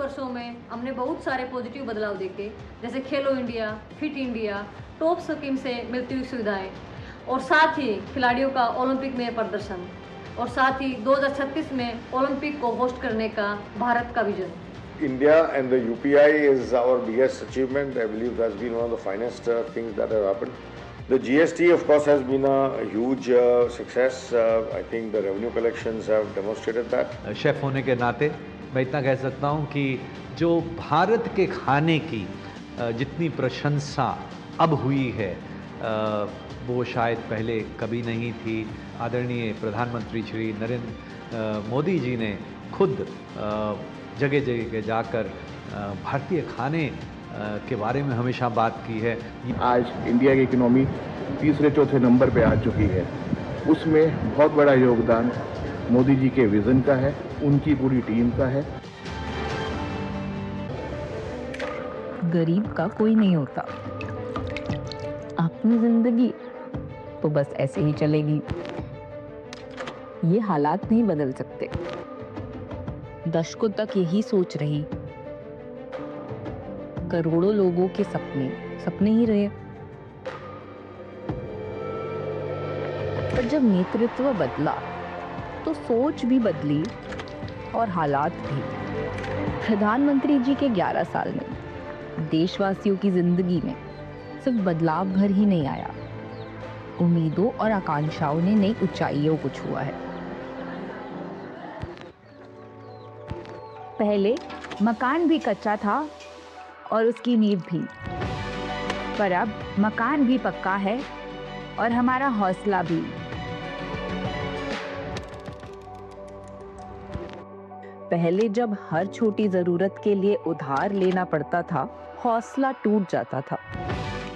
वर्षों में हमने बहुत सारे पॉजिटिव बदलाव देखे, जैसे खेलो India, fit India, top scheme से मिलती हुई सुविधाएं, और साथ ही खिलाड़ियों का ओलंपिक में प्रदर्शन, और साथ ही 2036 में ओलंपिक को होस्ट करने का भारत का vision. India and the UPI is our biggest achievement. I believe that's been one of the finest things that have happened. The GST, of course, has been a huge success. I think the revenue collections have demonstrated that. Chef होने के नाते मैं इतना कह सकता हूँ कि जो भारत के खाने की जितनी प्रशंसा अब हुई है वो शायद पहले कभी नहीं थी। आदरणीय प्रधानमंत्री श्री नरेंद्र मोदी जी ने खुद जगह जगह जाकर भारतीय खाने के बारे में हमेशा बात की है। आज इंडिया की इकोनॉमी तीसरे चौथे नंबर पे आ चुकी है, उसमें बहुत बड़ा योगदान मोदी जी के विजन का है, उनकी पूरी टीम का है। गरीब का कोई नहीं होता, अपनी जिंदगी तो बस ऐसे ही चलेगी। ये हालात नहीं बदल सकते। दशकों तक यही सोच रही, करोड़ों लोगों के सपने सपने ही रहे। पर जब नेतृत्व बदला तो सोच भी बदली और हालात भी। प्रधानमंत्री जी के 11 साल में देशवासियों की जिंदगी में सिर्फ बदलाव भर ही नहीं आया, उम्मीदों और आकांक्षाओं ने नई ऊंचाइयों को छुआ है। पहले मकान भी कच्चा था और उसकी नींव भी, पर अब मकान भी पक्का है और हमारा हौसला भी। पहले जब हर छोटी जरूरत के लिए उधार लेना पड़ता था, हौसला टूट जाता था।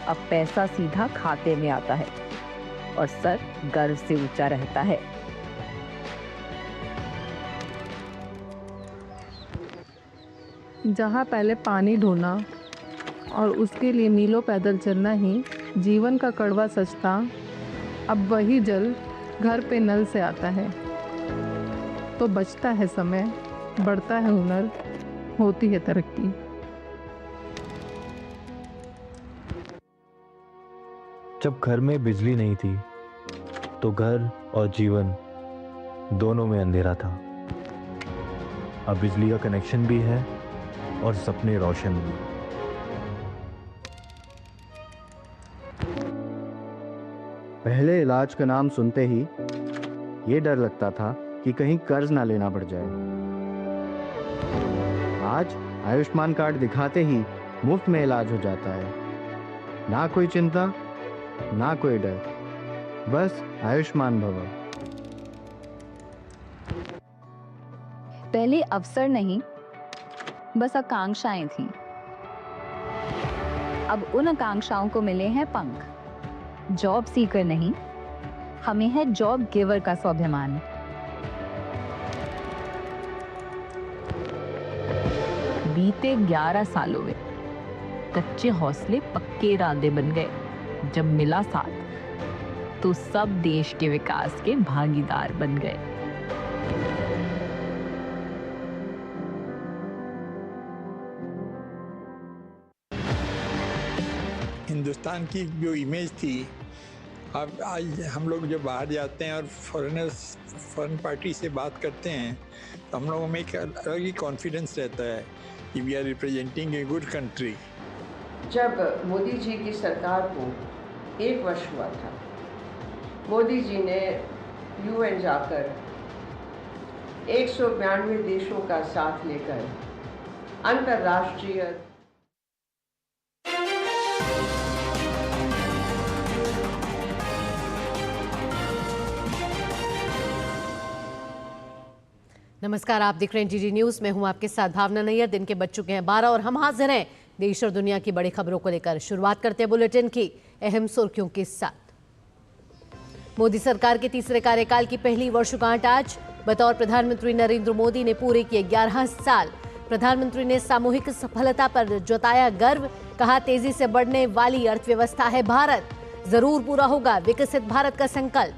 अब पैसा सीधा खाते में आता है और सर गर्व से ऊंचा रहता है। जहाँ पहले पानी ढूंढना और उसके लिए मीलों पैदल चलना ही जीवन का कड़वा सच था, अब वही जल घर पे नल से आता है। तो बचता है समय, बढ़ता है हुनर, होती है तरक्की। जब घर में बिजली नहीं थी तो घर और जीवन दोनों में अंधेरा था। अब बिजली का कनेक्शन भी है और सपने रोशन भी। पहले इलाज का नाम सुनते ही ये डर लगता था कि कहीं कर्ज ना लेना पड़ जाए। आज आयुष्मान कार्ड दिखाते ही मुफ्त में इलाज हो जाता है। ना कोई चिंता, ना कोई डर, बस आयुष्मान भव। पहले अवसर नहीं, बस आकांक्षाएं थीं। अब उन आकांक्षाओं को मिले हैं पंख। जॉब सीकर नहीं, हमें है जॉब गिवर का स्वाभिमान। बीते 11 सालों में कच्चे हौसले पक्के इरादे बन गए। जब मिला साथ तो सब देश के विकास के भागीदार बन गए। हिंदुस्तान की जो इमेज थी, अब आज हम लोग जब बाहर जाते हैं और फॉरेन पार्टी से बात करते हैं तो हम लोगों में एक अलग ही कॉन्फिडेंस रहता है कि we are representing a good country. जब मोदी जी की सरकार को 1 वर्ष हुआ था, मोदी जी ने यूएन जाकर 192 देशों का साथ लेकर अंतर्राष्ट्रीय नमस्कार, आप देख रहे हैं डीडी न्यूज में हूं आपके साथ भावना नैयर। दिन के बज चुके हैं 12 और हम हाजिर हैं देश और दुनिया की बड़ी खबरों को लेकर। शुरुआत करते हैं बुलेटिन की अहम सुर्खियों के साथ। मोदी सरकार के तीसरे कार्यकाल की पहली वर्षगांठ आज। बतौर प्रधानमंत्री नरेंद्र मोदी ने पूरे किए 11 साल। प्रधानमंत्री ने सामूहिक सफलता पर जताया गर्व। कहा, तेजी से बढ़ने वाली अर्थव्यवस्था है भारत, जरूर पूरा होगा विकसित भारत का संकल्प।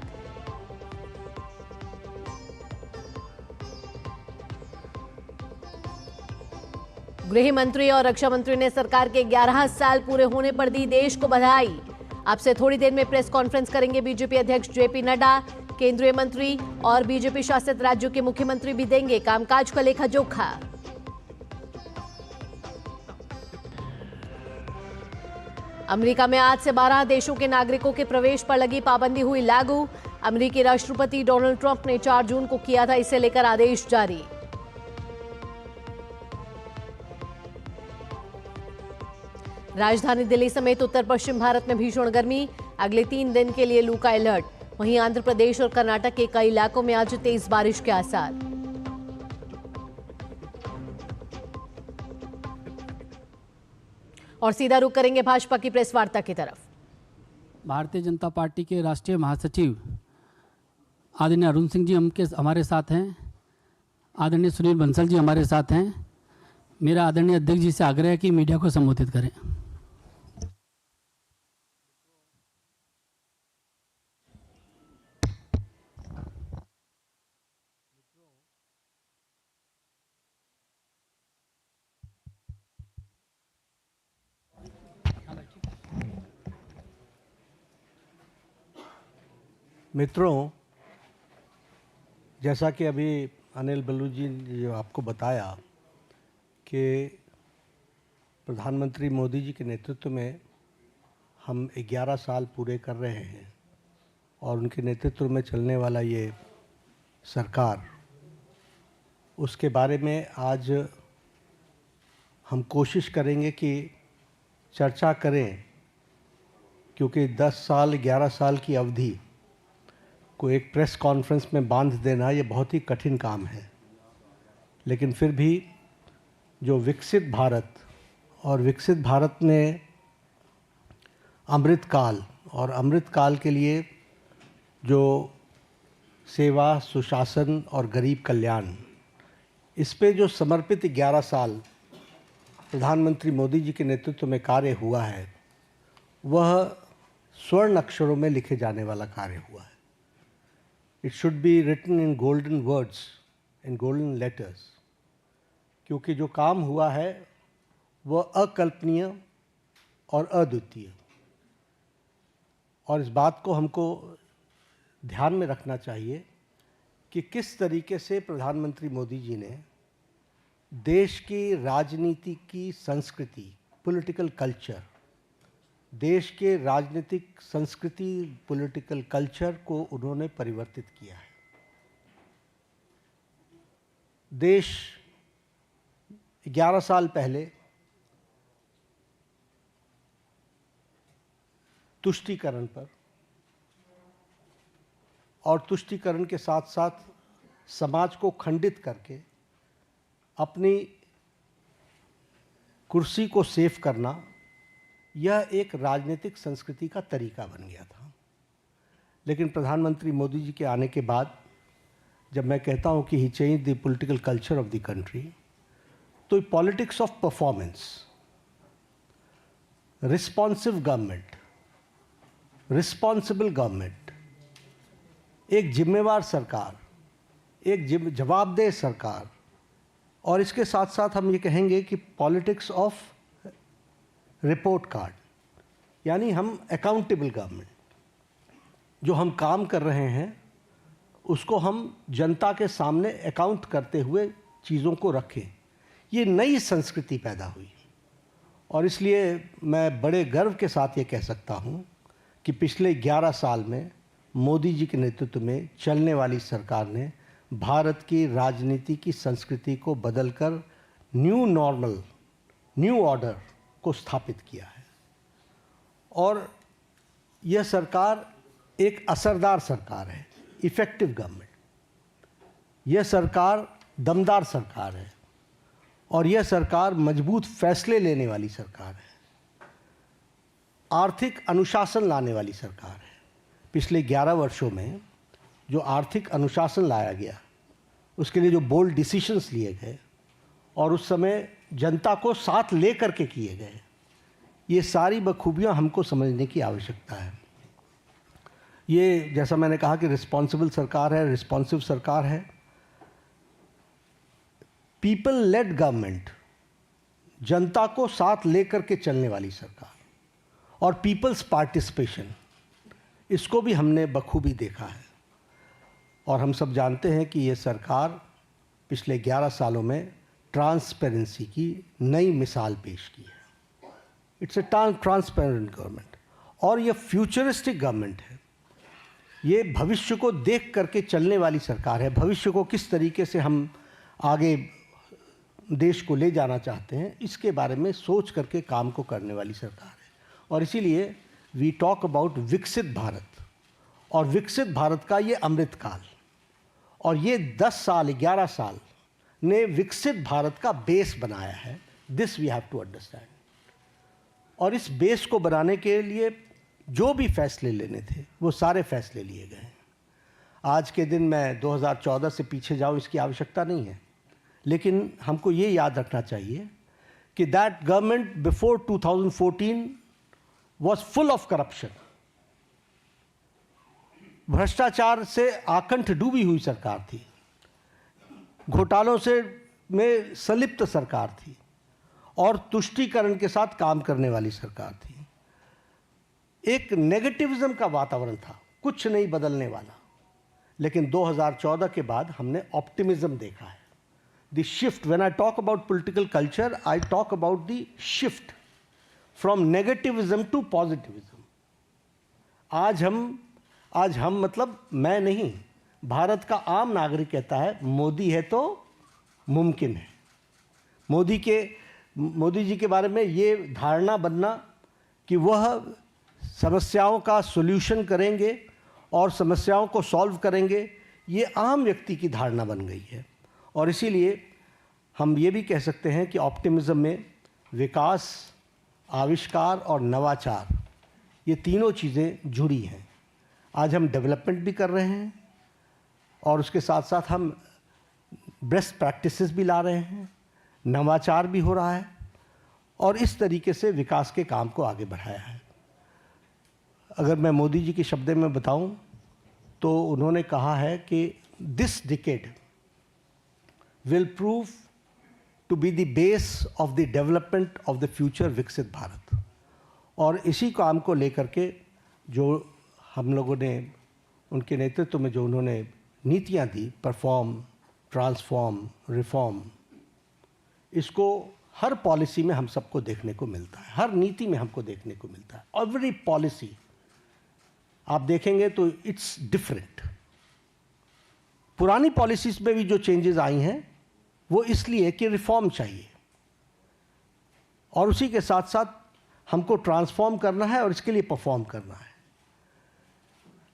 गृह मंत्री और रक्षा मंत्री ने सरकार के 11 साल पूरे होने पर दी देश को बधाई। अब से थोड़ी देर में प्रेस कॉन्फ्रेंस करेंगे बीजेपी अध्यक्ष जेपी नड्डा। केंद्रीय मंत्री और बीजेपी शासित राज्यों के मुख्यमंत्री भी देंगे कामकाज का लेखा जोखा। अमेरिका में आज से 12 देशों के नागरिकों के प्रवेश पर लगी पाबंदी हुई लागू। अमेरिकी राष्ट्रपति डोनाल्ड ट्रंप ने 4 जून को किया था इसे लेकर आदेश जारी। राजधानी दिल्ली समेत उत्तर पश्चिम भारत में भीषण गर्मी, अगले 3 दिन के लिए लू का अलर्ट। वहीं आंध्र प्रदेश और कर्नाटक के कई इलाकों में आज तेज बारिश के आसार। और सीधा रुख करेंगे भाजपा की प्रेस वार्ता की तरफ। भारतीय जनता पार्टी के राष्ट्रीय महासचिव आदरणीय अरुण सिंह जी हमारे साथ हैं। आदरणीय सुनील बंसल जी हमारे साथ हैं। मेरा आदरणीय अध्यक्ष जी से आग्रह है कि मीडिया को संबोधित करें। मित्रों, जैसा कि अभी अनिल बल्लू जी ने जो आपको बताया कि प्रधानमंत्री मोदी जी के नेतृत्व में हम 11 साल पूरे कर रहे हैं और उनके नेतृत्व में चलने वाला ये सरकार, उसके बारे में आज हम कोशिश करेंगे कि चर्चा करें, क्योंकि 10 साल 11 साल की अवधि को एक प्रेस कॉन्फ्रेंस में बांध देना ये बहुत ही कठिन काम है। लेकिन फिर भी जो विकसित भारत और विकसित भारत में अमृतकाल और अमृतकाल के लिए जो सेवा, सुशासन और गरीब कल्याण, इस पे जो समर्पित 11 साल प्रधानमंत्री मोदी जी के नेतृत्व में कार्य हुआ है, वह स्वर्ण अक्षरों में लिखे जाने वाला कार्य हुआ है। It should be written in golden words, in golden letters, क्योंकि जो काम हुआ है वह अकल्पनीय और अद्वितीय, और इस बात को हमको ध्यान में रखना चाहिए कि किस तरीके से प्रधानमंत्री मोदी जी ने देश की राजनीति की संस्कृति, पॉलिटिकल कल्चर, देश के राजनीतिक संस्कृति, पॉलिटिकल कल्चर को उन्होंने परिवर्तित किया है। देश 11 साल पहले तुष्टीकरण पर और तुष्टीकरण के साथ साथ समाज को खंडित करके अपनी कुर्सी को सेव करना, यह एक राजनीतिक संस्कृति का तरीका बन गया था। लेकिन प्रधानमंत्री मोदी जी के आने के बाद जब मैं कहता हूं कि he change the political culture of the country, तो politics of performance, responsive government, responsible government, एक जिम्मेवार सरकार, एक जवाबदेह सरकार, और इसके साथ साथ हम ये कहेंगे कि पॉलिटिक्स ऑफ रिपोर्ट कार्ड, यानी हम अकाउंटेबल गवर्नमेंट, जो हम काम कर रहे हैं उसको हम जनता के सामने अकाउंट करते हुए चीज़ों को रखें। ये नई संस्कृति पैदा हुई, और इसलिए मैं बड़े गर्व के साथ ये कह सकता हूँ कि पिछले 11 साल में मोदी जी के नेतृत्व में चलने वाली सरकार ने भारत की राजनीति की संस्कृति को बदलकर न्यू नॉर्मल, न्यू ऑर्डर को स्थापित किया है। और यह सरकार एक असरदार सरकार है, इफेक्टिव गवर्नमेंट। यह सरकार दमदार सरकार है, और यह सरकार मजबूत फैसले लेने वाली सरकार है, आर्थिक अनुशासन लाने वाली सरकार है। पिछले 11 वर्षों में जो आर्थिक अनुशासन लाया गया, उसके लिए जो बोल्ड डिसीजंस लिए गए और उस समय जनता को साथ ले करके किए गए, ये सारी बखूबियाँ हमको समझने की आवश्यकता है। ये जैसा मैंने कहा कि रिस्पॉन्सिबल सरकार है, रिस्पॉन्सिव सरकार है। पीपल लेड गवर्नमेंट जनता को साथ लेकर के चलने वाली सरकार और पीपल्स पार्टिसिपेशन, इसको भी हमने बखूबी देखा है। और हम सब जानते हैं कि ये सरकार पिछले 11 सालों में ट्रांसपेरेंसी की नई मिसाल पेश की है। इट्स ए ट्रांसपेरेंट गवर्नमेंट और ये फ्यूचरिस्टिक गवर्नमेंट है। ये भविष्य को देख करके चलने वाली सरकार है। भविष्य को किस तरीके से हम आगे देश को ले जाना चाहते हैं, इसके बारे में सोच करके काम को करने वाली सरकार है। और इसीलिए वी टॉक अबाउट विकसित भारत, और विकसित भारत का ये अमृतकाल, और ये 10 साल 11 साल ने विकसित भारत का बेस बनाया है। This we have to understand. और इस बेस को बनाने के लिए जो भी फैसले लेने थे वो सारे फैसले लिए गए हैं। आज के दिन मैं 2014 से पीछे जाऊँ, इसकी आवश्यकता नहीं है, लेकिन हमको ये याद रखना चाहिए कि that government before 2014 was full of corruption. भ्रष्टाचार से आकंठ डूबी हुई सरकार थी, घोटालों से में संलिप्त सरकार थी, और तुष्टीकरण के साथ काम करने वाली सरकार थी। एक नेगेटिविज्म का वातावरण था, कुछ नहीं बदलने वाला। लेकिन 2014 के बाद हमने ऑप्टिमिज्म देखा है। The shift, when I talk about political culture, I talk about the shift from negativism to positivism. आज हम मतलब मैं नहीं, भारत का आम नागरिक कहता है मोदी है तो मुमकिन है। मोदी जी के बारे में ये धारणा बनना कि वह समस्याओं का सॉल्यूशन करेंगे और समस्याओं को सॉल्व करेंगे, ये आम व्यक्ति की धारणा बन गई है। और इसीलिए हम ये भी कह सकते हैं कि ऑप्टिमिज्म में विकास, आविष्कार और नवाचार, ये तीनों चीज़ें जुड़ी हैं। आज हम डेवलपमेंट भी कर रहे हैं और उसके साथ साथ हम बेस्ट प्रैक्टिसेस भी ला रहे हैं, नवाचार भी हो रहा है, और इस तरीके से विकास के काम को आगे बढ़ाया है। अगर मैं मोदी जी के शब्दों में बताऊं तो उन्होंने कहा है कि this decade will prove to be the base of the development of the future विकसित भारत। और इसी काम को लेकर के जो हम लोगों ने उनके नेतृत्व में जो उन्होंने नीतियां दी, परफॉर्म, ट्रांसफॉर्म, रिफॉर्म, इसको हर पॉलिसी में हम सबको देखने को मिलता है, हर नीति में हमको देखने को मिलता है। एवरी पॉलिसी आप देखेंगे तो इट्स डिफरेंट। पुरानी पॉलिसीज में भी जो चेंजेस आई हैं वो इसलिए कि रिफॉर्म चाहिए, और उसी के साथ साथ हमको ट्रांसफॉर्म करना है और इसके लिए परफॉर्म करना है।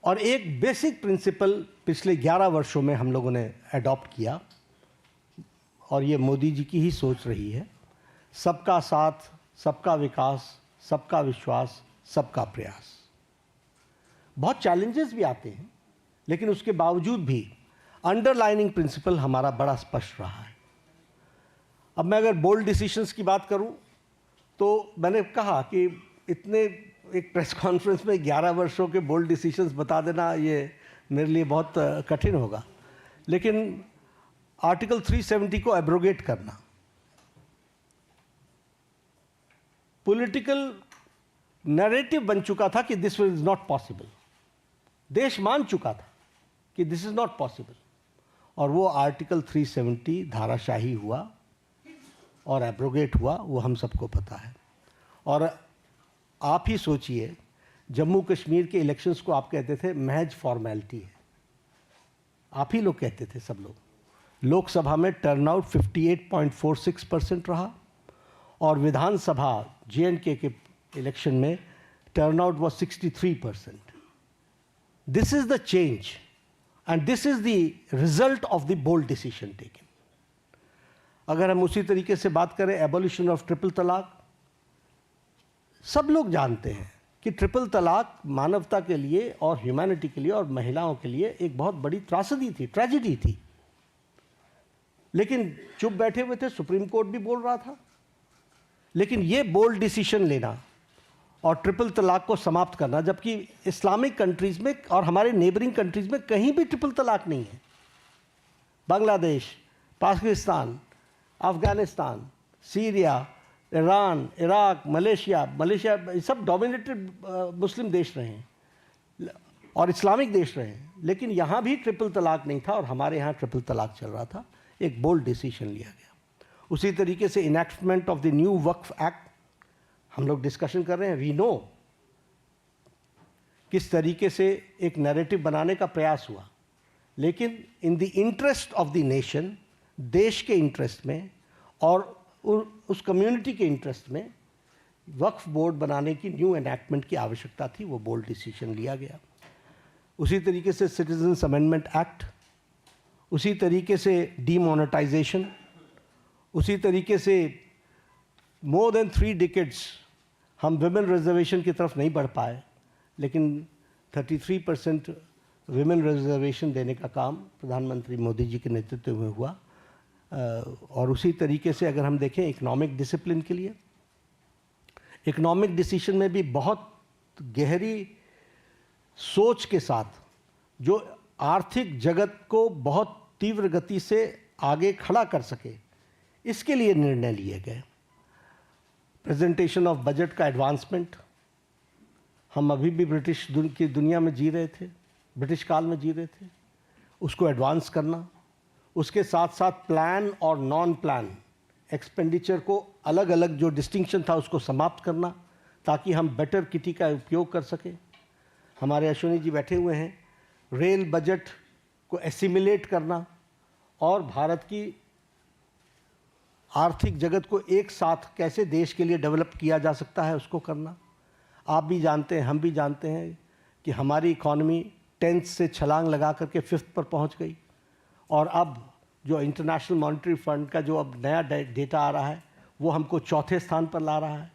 और एक बेसिक प्रिंसिपल पिछले 11 वर्षों में हम लोगों ने अडॉप्ट किया, और ये मोदी जी की ही सोच रही है, सबका साथ, सबका विकास, सबका विश्वास, सबका प्रयास। बहुत चैलेंजेस भी आते हैं, लेकिन उसके बावजूद भी अंडरलाइनिंग प्रिंसिपल हमारा बड़ा स्पष्ट रहा है। अब मैं अगर बोल्ड डिसीजंस की बात करूं तो मैंने कहा कि इतने एक प्रेस कॉन्फ्रेंस में 11 वर्षों के बोल्ड डिसीजंस बता देना ये मेरे लिए बहुत कठिन होगा, लेकिन आर्टिकल 370 को एब्रोगेट करना, पॉलिटिकल नैरेटिव बन चुका था कि दिस इज नॉट पॉसिबल। देश मान चुका था कि दिस इज नॉट पॉसिबल, और वो आर्टिकल 370 धाराशाही हुआ और एब्रोगेट हुआ, वो हम सबको पता है। और आप ही सोचिए, जम्मू कश्मीर के इलेक्शंस को आप कहते थे महज फॉर्मेलिटी है, आप ही लोग कहते थे, सब लोग। लोकसभा में टर्नआउट 58.46% रहा, और विधानसभा JNK के इलेक्शन में turnout was 63%। This is the change and this is the result of the bold decision taken. अगर हम उसी तरीके से बात करें एबॉलिशन ऑफ ट्रिपल तलाक, सब लोग जानते हैं कि ट्रिपल तलाक मानवता के लिए और ह्यूमैनिटी के लिए और महिलाओं के लिए एक बहुत बड़ी त्रासदी थी, ट्रेजेडी थी, लेकिन चुप बैठे हुए थे। सुप्रीम कोर्ट भी बोल रहा था, लेकिन ये बोल्ड डिसीजन लेना और ट्रिपल तलाक को समाप्त करना, जबकि इस्लामिक कंट्रीज में और हमारे नेबरिंग कंट्रीज में कहीं भी ट्रिपल तलाक नहीं है। Bangladesh, Pakistan, Afghanistan, Syria, Iran, Iraq, Malaysia सब डोमिनेटेड मुस्लिम देश रहे हैं और इस्लामिक देश रहे हैं, लेकिन यहाँ भी ट्रिपल तलाक नहीं था और हमारे यहाँ ट्रिपल तलाक चल रहा था। एक बोल्ड डिसीजन लिया गया। उसी तरीके से enactment of the new Waqf act हम लोग डिस्कशन कर रहे हैं। वी नो किस तरीके से एक नैरेटिव बनाने का प्रयास हुआ, लेकिन in the interest of the nation, देश के इंटरेस्ट में और उस कम्युनिटी के इंटरेस्ट में वक्फ बोर्ड बनाने की न्यू एनैक्टमेंट की आवश्यकता थी। वो बोल्ड डिसीजन लिया गया। उसी तरीके से सिटीजन्स अमेंडमेंट एक्ट, उसी तरीके से डीमोनेटाइजेशन, उसी तरीके से मोर देन 3 डिकेड्स हम विमेन रिजर्वेशन की तरफ नहीं बढ़ पाए, लेकिन 33% विमेन रिजर्वेशन देने का काम प्रधानमंत्री मोदी जी के नेतृत्व में हुआ। और उसी तरीके से अगर हम देखें इकोनॉमिक डिसिप्लिन के लिए, इकोनॉमिक डिसीजन में भी बहुत गहरी सोच के साथ जो आर्थिक जगत को बहुत तीव्र गति से आगे खड़ा कर सके, इसके लिए निर्णय लिए गए। प्रेजेंटेशन ऑफ बजट का एडवांसमेंट, हम अभी भी ब्रिटिश की दुनिया में जी रहे थे, ब्रिटिश काल में जी रहे थे, उसको एडवांस करना, उसके साथ साथ प्लान और नॉन प्लान एक्सपेंडिचर को अलग अलग जो डिस्टिंक्शन था उसको समाप्त करना, ताकि हम बेटर किटी का उपयोग कर सकें। हमारे अश्विनी जी बैठे हुए हैं। रेल बजट को एसिमिलेट करना और भारत की आर्थिक जगत को एक साथ कैसे देश के लिए डेवलप किया जा सकता है उसको करना। आप भी जानते हैं, हम भी जानते हैं कि हमारी इकॉनमी 10th से छलांग लगा करके 5th पर पहुंच गई और अब जो इंटरनेशनल मॉनेटरी फंड का जो अब नया डेटा आ रहा है वो हमको 4थे स्थान पर ला रहा है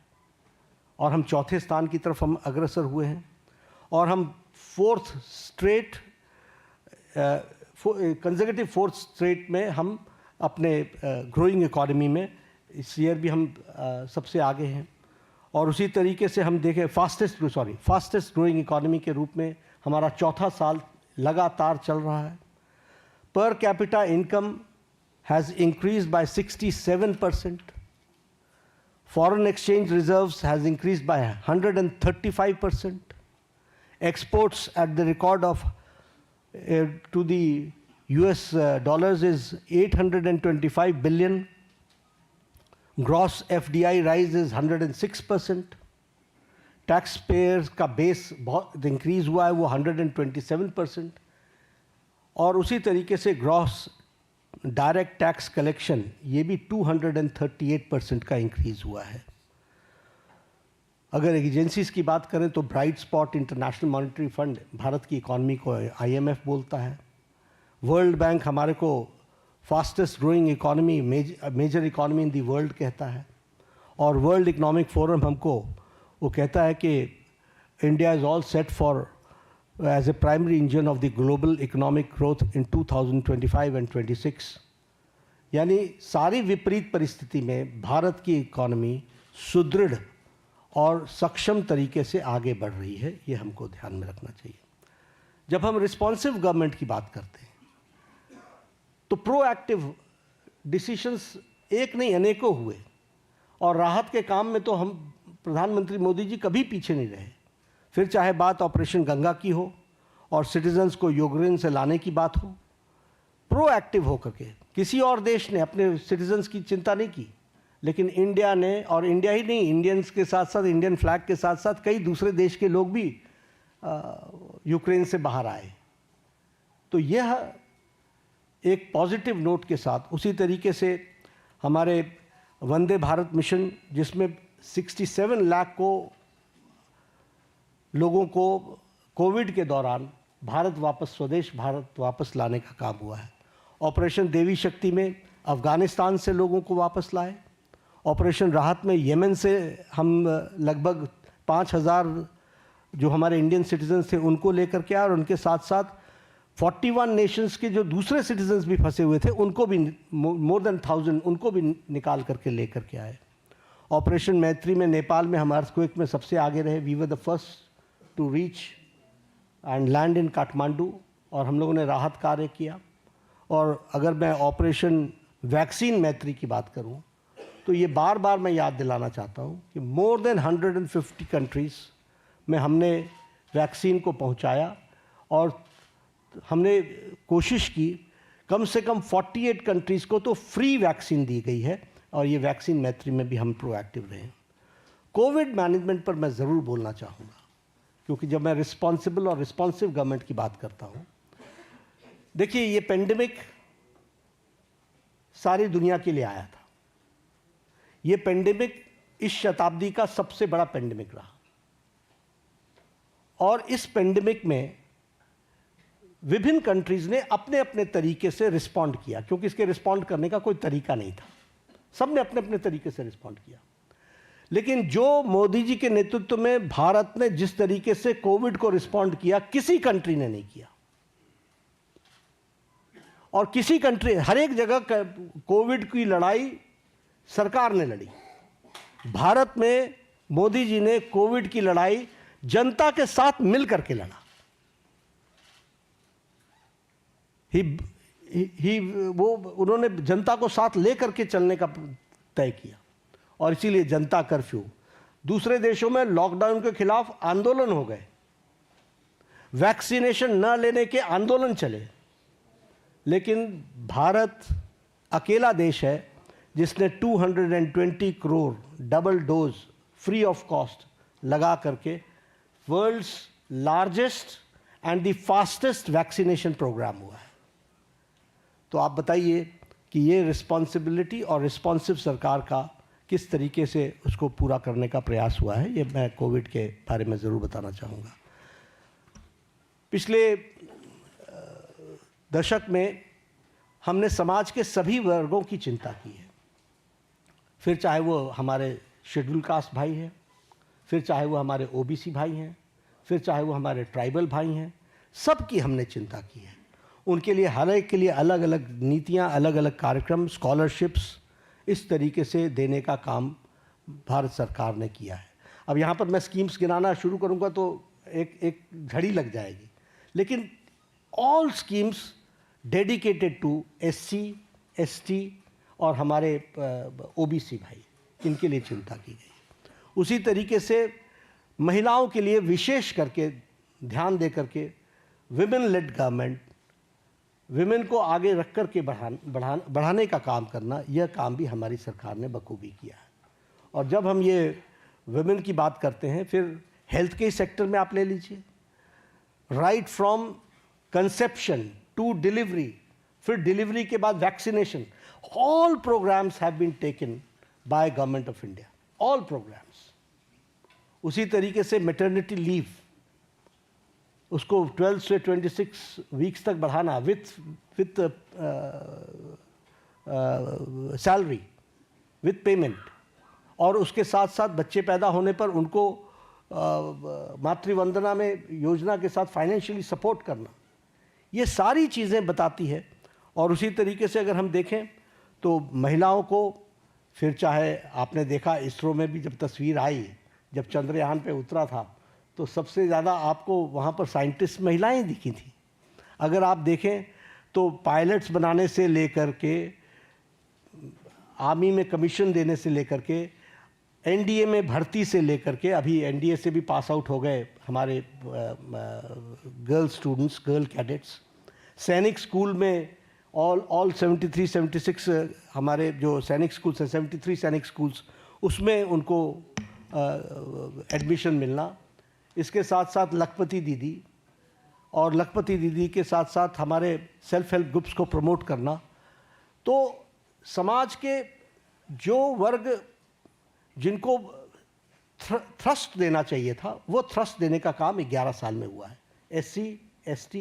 और हम 4थे स्थान की तरफ हम अग्रसर हुए हैं और हम 4th straight consecutive 4th straight में हम अपने ग्रोइंग इकॉनमी में इस ईयर भी हम सबसे आगे हैं। और उसी तरीके से हम देखें फास्टेस्ट ग्रोइंग इकॉनमी के रूप में हमारा 4था साल लगातार चल रहा है। Per capita income has increased by 67%, foreign exchange reserves has increased by 135%, exports at the record of to the US dollars is 825 billion, gross FDI rise is 106%, taxpayers का बेस बहुत इंक्रीज हुआ है वो 127%, और उसी तरीके से ग्रॉस डायरेक्ट टैक्स कलेक्शन ये भी 238% का इंक्रीज हुआ है। अगर एजेंसीज़ की बात करें तो bright spot international monetary fund Bharat की इकॉनमी को IMF बोलता है, वर्ल्ड बैंक हमारे को fastest growing economy major economy in the world कहता है, और वर्ल्ड इकोनॉमिक फोरम हमको वो कहता है कि India is all set for as a primary engine of the global economic growth in 2025 and 26। यानी सारी विपरीत परिस्थिति में भारत की इकॉनमी सुदृढ़ और सक्षम तरीके से आगे बढ़ रही है, ये हमको ध्यान में रखना चाहिए। जब हम रिस्पॉन्सिव गवर्नमेंट की बात करते हैं तो प्रोएक्टिव डिसीशंस एक नहीं अनेकों हुए, और राहत के काम में तो हम प्रधानमंत्री मोदी जी कभी पीछे नहीं रहे। फिर चाहे बात ऑपरेशन गंगा की हो और सिटीजन्स को यूक्रेन से लाने की बात हो, प्रोएक्टिव होकर के किसी और देश ने अपने सिटीजन्स की चिंता नहीं की, लेकिन इंडिया ने, और इंडिया ही नहीं, इंडियंस के साथ साथ इंडियन फ्लैग के साथ साथ कई दूसरे देश के लोग भी यूक्रेन से बाहर आए। तो यह एक पॉजिटिव नोट के साथ, उसी तरीके से हमारे वंदे भारत मिशन जिसमें 67 लाख को लोगों को कोविड के दौरान भारत वापस, स्वदेश भारत वापस लाने का काम हुआ है। ऑपरेशन देवी शक्ति में अफ़गानिस्तान से लोगों को वापस लाए। ऑपरेशन राहत में येमेन से हम लगभग 5000 जो हमारे इंडियन सिटीजन्स थे उनको लेकर के आए, और उनके साथ साथ 41 नेशंस के जो दूसरे सिटीजन्स भी फंसे हुए थे उनको भी, मोर देन 1000 उनको भी निकाल करके लेकर के आए। ऑपरेशन मैत्री में नेपाल में हम अर्थक्वेक में सबसे आगे रहे। We were the first to reach and land in Kathmandu, और हम लोगों ने राहत कार्य किया। और अगर मैं ऑपरेशन वैक्सीन मैत्री की बात करूं तो ये बार बार मैं याद दिलाना चाहता हूँ कि मोर देन 150 कंट्रीज़ में हमने वैक्सीन को पहुँचाया और हमने कोशिश की कम से कम 48 कंट्रीज़ को तो फ्री वैक्सीन दी गई है और ये वैक्सीन मैत्री में भी हम प्रोएक्टिव रहे। कोविड मैनेजमेंट पर मैं ज़रूर बोलना चाहूँगा, क्योंकि जब मैं रिस्पॉन्सिबल और रिस्पॉन्सिव गवर्नमेंट की बात करता हूँ, देखिए ये पेंडेमिक सारी दुनिया के लिए आया था। ये पेंडेमिक इस शताब्दी का सबसे बड़ा पेंडेमिक रहा और इस पेंडेमिक में विभिन्न कंट्रीज़ ने अपने अपने तरीके से रिस्पॉन्ड किया, क्योंकि इसके रिस्पॉन्ड करने का कोई तरीका नहीं था। सब ने अपने अपने तरीके से रिस्पॉन्ड किया। लेकिन जो मोदी जी के नेतृत्व में भारत ने जिस तरीके से कोविड को रिस्पॉन्ड किया, किसी कंट्री ने नहीं किया। और किसी कंट्री, हर एक जगह कोविड की लड़ाई सरकार ने लड़ी। भारत में मोदी जी ने कोविड की लड़ाई जनता के साथ मिलकर के लड़ा। उन्होंने जनता को साथ लेकर के चलने का तय किया और इसीलिए जनता कर्फ्यू। दूसरे देशों में लॉकडाउन के खिलाफ आंदोलन हो गए, वैक्सीनेशन न लेने के आंदोलन चले, लेकिन भारत अकेला देश है जिसने 220 crore double dose free of cost लगा करके world's largest and the fastest vaccination programme हुआ है। तो आप बताइए कि ये रिस्पॉन्सिबिलिटी और रिस्पॉन्सिव सरकार का किस तरीके से उसको पूरा करने का प्रयास हुआ है, ये मैं कोविड के बारे में ज़रूर बताना चाहूँगा। पिछले दशक में हमने समाज के सभी वर्गों की चिंता की है, फिर चाहे वो हमारे शेड्यूल कास्ट भाई हैं, फिर चाहे वो हमारे ओबीसी भाई हैं, फिर चाहे वो हमारे ट्राइबल भाई हैं, सबकी हमने चिंता की है। उनके लिए हर एक के लिए अलग अलग नीतियाँ, अलग अलग कार्यक्रम, स्कॉलरशिप्स इस तरीके से देने का काम भारत सरकार ने किया है। अब यहाँ पर मैं स्कीम्स गिनाना शुरू करूँगा तो एक घड़ी लग जाएगी, लेकिन all schemes dedicated to SC, ST और हमारे OBC भाई, इनके लिए चिंता की गई। उसी तरीके से महिलाओं के लिए विशेष करके ध्यान दे करके विमेन लेड गवर्नमेंट, विमेन को आगे रख कर के बढ़ाने का काम करना, यह काम भी हमारी सरकार ने बखूबी किया है। और जब हम ये विमेन की बात करते हैं, फिर हेल्थ के सेक्टर में आप ले लीजिए, right from conception to delivery, फिर डिलीवरी के बाद vaccination, all programmes have been taken by government of India, all programmes. उसी तरीके से मैटरनिटी लीव, उसको 12 से 26 वीक्स तक बढ़ाना विथ सैलरी, विथ पेमेंट, और उसके साथ साथ बच्चे पैदा होने पर उनको मातृवंदना में योजना के साथ फाइनेंशियली सपोर्ट करना, ये सारी चीज़ें बताती है। और उसी तरीके से अगर हम देखें तो महिलाओं को, फिर चाहे आपने देखा इसरो में भी जब तस्वीर आई, जब चंद्रयान पे उतरा था, तो सबसे ज़्यादा आपको वहाँ पर साइंटिस्ट महिलाएं दिखी थी। अगर आप देखें तो पायलट्स बनाने से लेकर के, आर्मी में कमीशन देने से लेकर के, NDA में भर्ती से लेकर के, अभी NDA से भी पास आउट हो गए हमारे गर्ल स्टूडेंट्स, गर्ल कैडेट्स, सैनिक स्कूल में ऑल 73-76 हमारे जो सैनिक स्कूल्स हैं, 73 सैनिक स्कूल्स, उसमें उनको एडमिशन मिलना। इसके साथ साथ लखपति दीदी, और लखपति दीदी के साथ साथ हमारे सेल्फ हेल्प ग्रुप्स को प्रमोट करना। तो समाज के जो वर्ग जिनको थ्रस्ट देना चाहिए था, वो थ्रस्ट देने का काम 11 साल में हुआ है। SC, ST,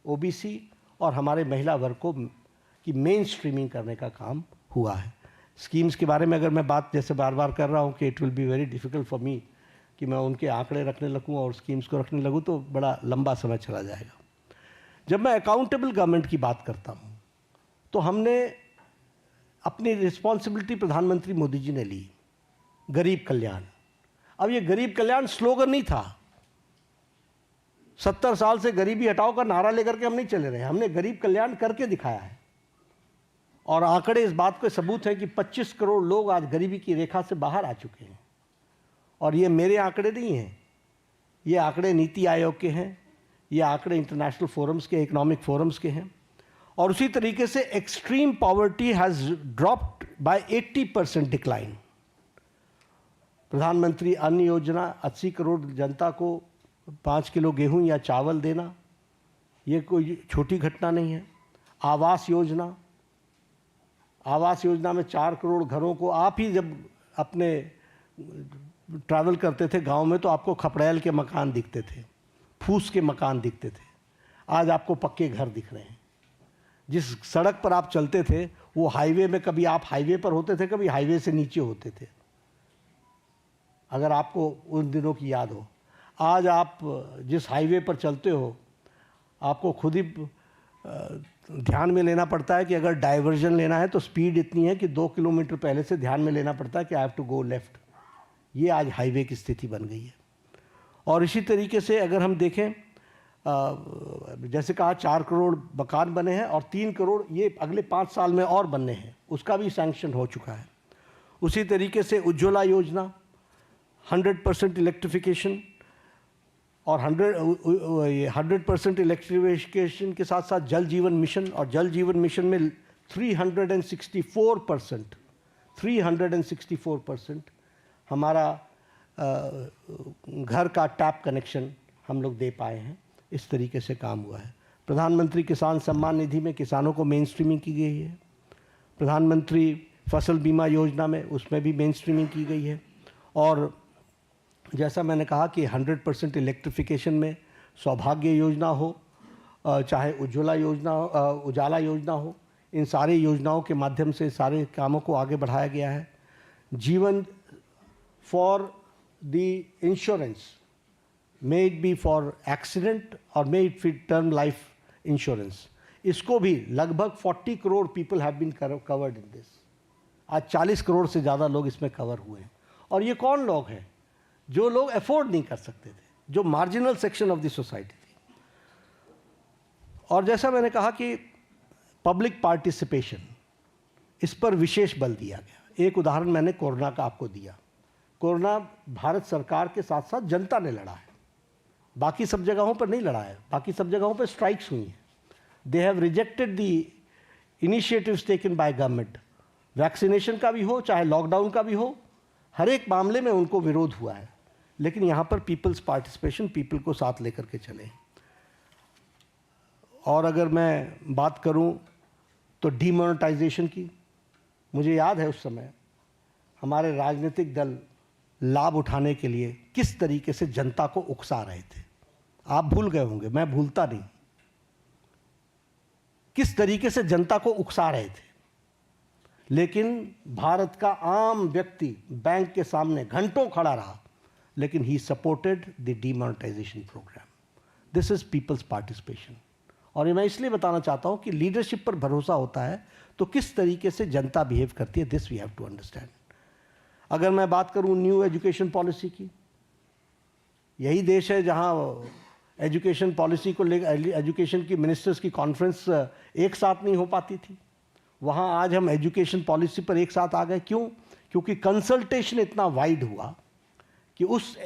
OBC और हमारे महिला वर्ग को की मेन स्ट्रीमिंग करने का काम हुआ है। स्कीम्स के बारे में अगर मैं बात जैसे बार बार कर रहा हूँ कि it will be very difficult for me कि मैं उनके आंकड़े रखने लगूँ और स्कीम्स को रखने लगूँ तो बड़ा लंबा समय चला जाएगा। जब मैं अकाउंटेबल गवर्नमेंट की बात करता हूँ तो हमने अपनी रिस्पॉन्सिबिलिटी प्रधानमंत्री मोदी जी ने ली, गरीब कल्याण। अब ये गरीब कल्याण स्लोगन नहीं था, 70 साल से गरीबी हटाओ का नारा लेकर के हम नहीं चले रहे, हमने गरीब कल्याण करके दिखाया है। और आंकड़े इस बात के सबूत हैं कि 25 करोड़ लोग आज गरीबी की रेखा से बाहर आ चुके हैं। और ये मेरे आंकड़े नहीं हैं, ये आंकड़े नीति आयोग के हैं, ये आंकड़े इंटरनेशनल फोरम्स के, इकोनॉमिक फोरम्स के हैं। और उसी तरीके से extreme poverty has dropped by 80% decline. प्रधानमंत्री अन्न योजना, 80 करोड़ जनता को 5 किलो गेहूं या चावल देना, ये कोई छोटी घटना नहीं है। आवास योजना में 4 करोड़ घरों को, आप ही जब अपने ट्रैवल करते थे गांव में तो आपको खपड़ैल के मकान दिखते थे, फूस के मकान दिखते थे, आज आपको पक्के घर दिख रहे हैं। जिस सड़क पर आप चलते थे वो हाईवे में, कभी आप हाईवे पर होते थे, कभी हाईवे से नीचे होते थे, अगर आपको उन दिनों की याद हो। आज आप जिस हाईवे पर चलते हो आपको खुद ही ध्यान में लेना पड़ता है कि अगर डाइवर्जन लेना है तो स्पीड इतनी है कि 2 किलोमीटर पहले से ध्यान में लेना पड़ता है कि I have to go left. ये आज हाईवे की स्थिति बन गई है। और इसी तरीके से अगर हम देखें, जैसे कहा 4 करोड़ मकान बने हैं और 3 करोड़ ये अगले 5 साल में और बनने हैं, उसका भी सैंक्शन हो चुका है। उसी तरीके से उज्ज्वला योजना, 100% इलेक्ट्रिफिकेशन, और 100% इलेक्ट्रिफिकेशन के साथ साथ जल जीवन मिशन, और जल जीवन मिशन में 364% हमारा घर का टैप कनेक्शन हम लोग दे पाए हैं। इस तरीके से काम हुआ है। प्रधानमंत्री किसान सम्मान निधि में किसानों को मेन स्ट्रीमिंग की गई है। प्रधानमंत्री फसल बीमा योजना में उसमें भी मेन स्ट्रीमिंग की गई है। और जैसा मैंने कहा कि 100% इलेक्ट्रिफिकेशन में सौभाग्य योजना हो, चाहे उज्ज्वला योजना, उजाला योजना हो, इन सारी योजनाओं के माध्यम से सारे कामों को आगे बढ़ाया गया है। जीवन for the insurance, may it be for accident और may it be term life insurance, इसको भी लगभग 40 crore people have been covered in this. आज 40 करोड़ से ज़्यादा लोग इसमें कवर हुए हैं। और ये कौन लोग हैं? जो लोग अफोर्ड नहीं कर सकते थे, जो marginal section of the society थी। और जैसा मैंने कहा कि पब्लिक पार्टिसिपेशन, इस पर विशेष बल दिया गया। एक उदाहरण मैंने कोरोना का आपको दिया। कोरोना भारत सरकार के साथ साथ जनता ने लड़ा है, बाकी सब जगहों पर नहीं लड़ा है। बाकी सब जगहों पर स्ट्राइक्स हुई हैं। They have rejected the initiatives taken by government. Vaccination का भी हो चाहे लॉकडाउन का भी हो, हर एक मामले में उनको विरोध हुआ है। लेकिन यहाँ पर पीपल्स पार्टिसिपेशन, पीपल को साथ लेकर के चले। और अगर मैं बात करूँ तो डीमोनेटाइजेशन की, मुझे याद है उस समय हमारे राजनीतिक दल लाभ उठाने के लिए किस तरीके से जनता को उकसा रहे थे। आप भूल गए होंगे, मैं भूलता नहीं, किस तरीके से जनता को उकसा रहे थे। लेकिन भारत का आम व्यक्ति बैंक के सामने घंटों खड़ा रहा, लेकिन he supported the demonetisation programme. This is people's participation. और ये मैं इसलिए बताना चाहता हूं कि लीडरशिप पर भरोसा होता है तो किस तरीके से जनता बिहेव करती है, this we have to understand. अगर मैं बात करूं न्यू एजुकेशन पॉलिसी की, यही देश है जहां एजुकेशन पॉलिसी को लेकर एजुकेशन की मिनिस्टर्स की कॉन्फ्रेंस एक साथ नहीं हो पाती थी। वहाँ आज हम एजुकेशन पॉलिसी पर एक साथ आ गए। क्यों? क्योंकि कंसल्टेशन इतना वाइड हुआ कि उस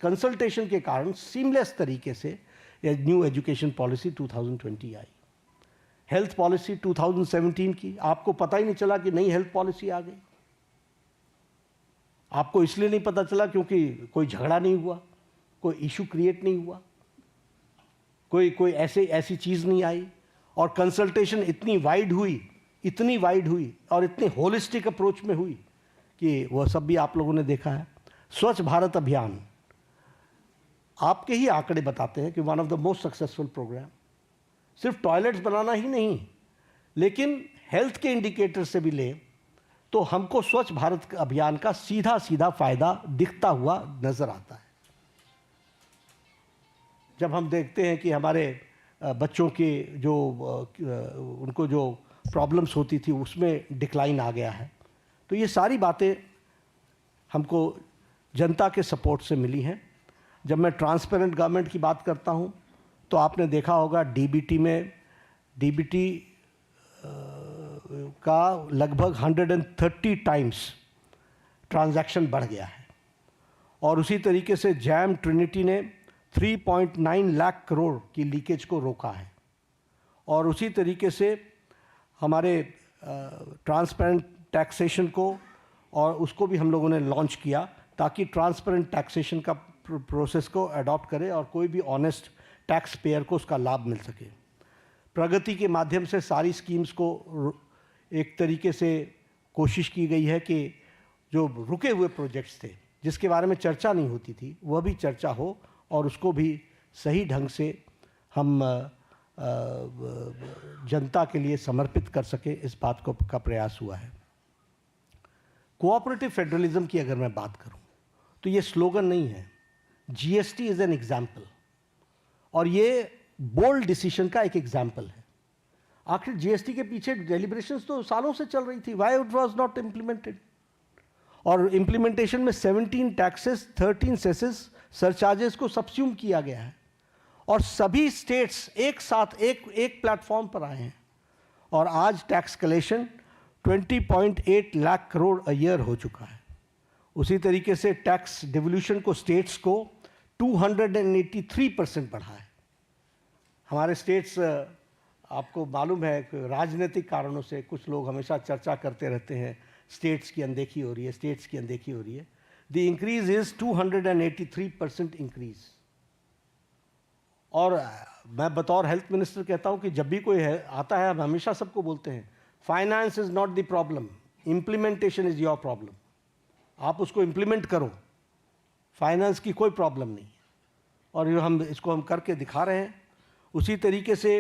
कंसल्टेशन के कारण सीमलेस तरीके से न्यू एजुकेशन पॉलिसी 2020 आई। हेल्थ पॉलिसी 2017 की, आपको पता ही नहीं चला कि नई हेल्थ पॉलिसी आ गई। आपको इसलिए नहीं पता चला क्योंकि कोई झगड़ा नहीं हुआ, कोई इशू क्रिएट नहीं हुआ, कोई ऐसी चीज़ नहीं आई। और कंसल्टेशन इतनी वाइड हुई और इतने होलिस्टिक अप्रोच में हुई कि वह सब भी आप लोगों ने देखा है। स्वच्छ भारत अभियान, आपके ही आंकड़े बताते हैं कि one of the most successful programme. सिर्फ टॉयलेट्स बनाना ही नहीं, लेकिन हेल्थ के इंडिकेटर से भी ले तो हमको स्वच्छ भारत अभियान का सीधा फायदा दिखता हुआ नजर आता है। जब हम देखते हैं कि हमारे बच्चों के जो उनको जो प्रॉब्लम्स होती थी उसमें डिक्लाइन आ गया है, तो ये सारी बातें हमको जनता के सपोर्ट से मिली हैं। जब मैं ट्रांसपेरेंट गवर्नमेंट की बात करता हूँ तो आपने देखा होगा डीबीटी का लगभग 130 टाइम्स ट्रांजैक्शन बढ़ गया है। और उसी तरीके से जैम ट्रिनिटी ने 3.9 लाख करोड़ की लीकेज को रोका है। और उसी तरीके से हमारे ट्रांसपेरेंट टैक्सेशन को और उसको भी हम लोगों ने लॉन्च किया ताकि ट्रांसपेरेंट टैक्सेशन का प्रोसेस को अडॉप्ट करे और कोई भी ऑनेस्ट टैक्स पेयर को उसका लाभ मिल सके। प्रगति के माध्यम से सारी स्कीम्स को एक तरीके से कोशिश की गई है कि जो रुके हुए प्रोजेक्ट्स थे जिसके बारे में चर्चा नहीं होती थी वह भी चर्चा हो और उसको भी सही ढंग से हम जनता के लिए समर्पित कर सके, इस बात को का प्रयास हुआ है। कोऑपरेटिव फेडरलिज्म की अगर मैं बात करूं तो ये स्लोगन नहीं है, जीएसटी इज एन एग्जाम्पल और ये बोल्ड डिसीजन का एक एग्जाम्पल है। आखिर जीएसटी के पीछे डेलिब्रेशंस तो सालों से चल रही थी, why it was not implemented. और इम्प्लीमेंटेशन में 17 टैक्सेस 13 सेसेस सरचार्जेस को सब्स्यूम किया गया है और सभी स्टेट्स एक साथ एक प्लेटफॉर्म पर आए हैं और आज tax collection 20.8 lakh crore a year हो चुका है। उसी तरीके से टैक्स डिवोल्यूशन को स्टेट्स को 283% बढ़ा है। हमारे स्टेट्स, आपको मालूम है कि राजनीतिक कारणों से कुछ लोग हमेशा चर्चा करते रहते हैं स्टेट्स की अनदेखी हो रही है, स्टेट्स की अनदेखी हो रही है। The increase is 283% increase. और मैं बतौर हेल्थ मिनिस्टर कहता हूं कि जब भी कोई आता है हम हमेशा सबको बोलते हैं finance is not the problem, implementation is your problem. आप उसको इम्प्लीमेंट करो, फाइनेंस की कोई प्रॉब्लम नहीं है और इसको हम करके दिखा रहे हैं। उसी तरीके से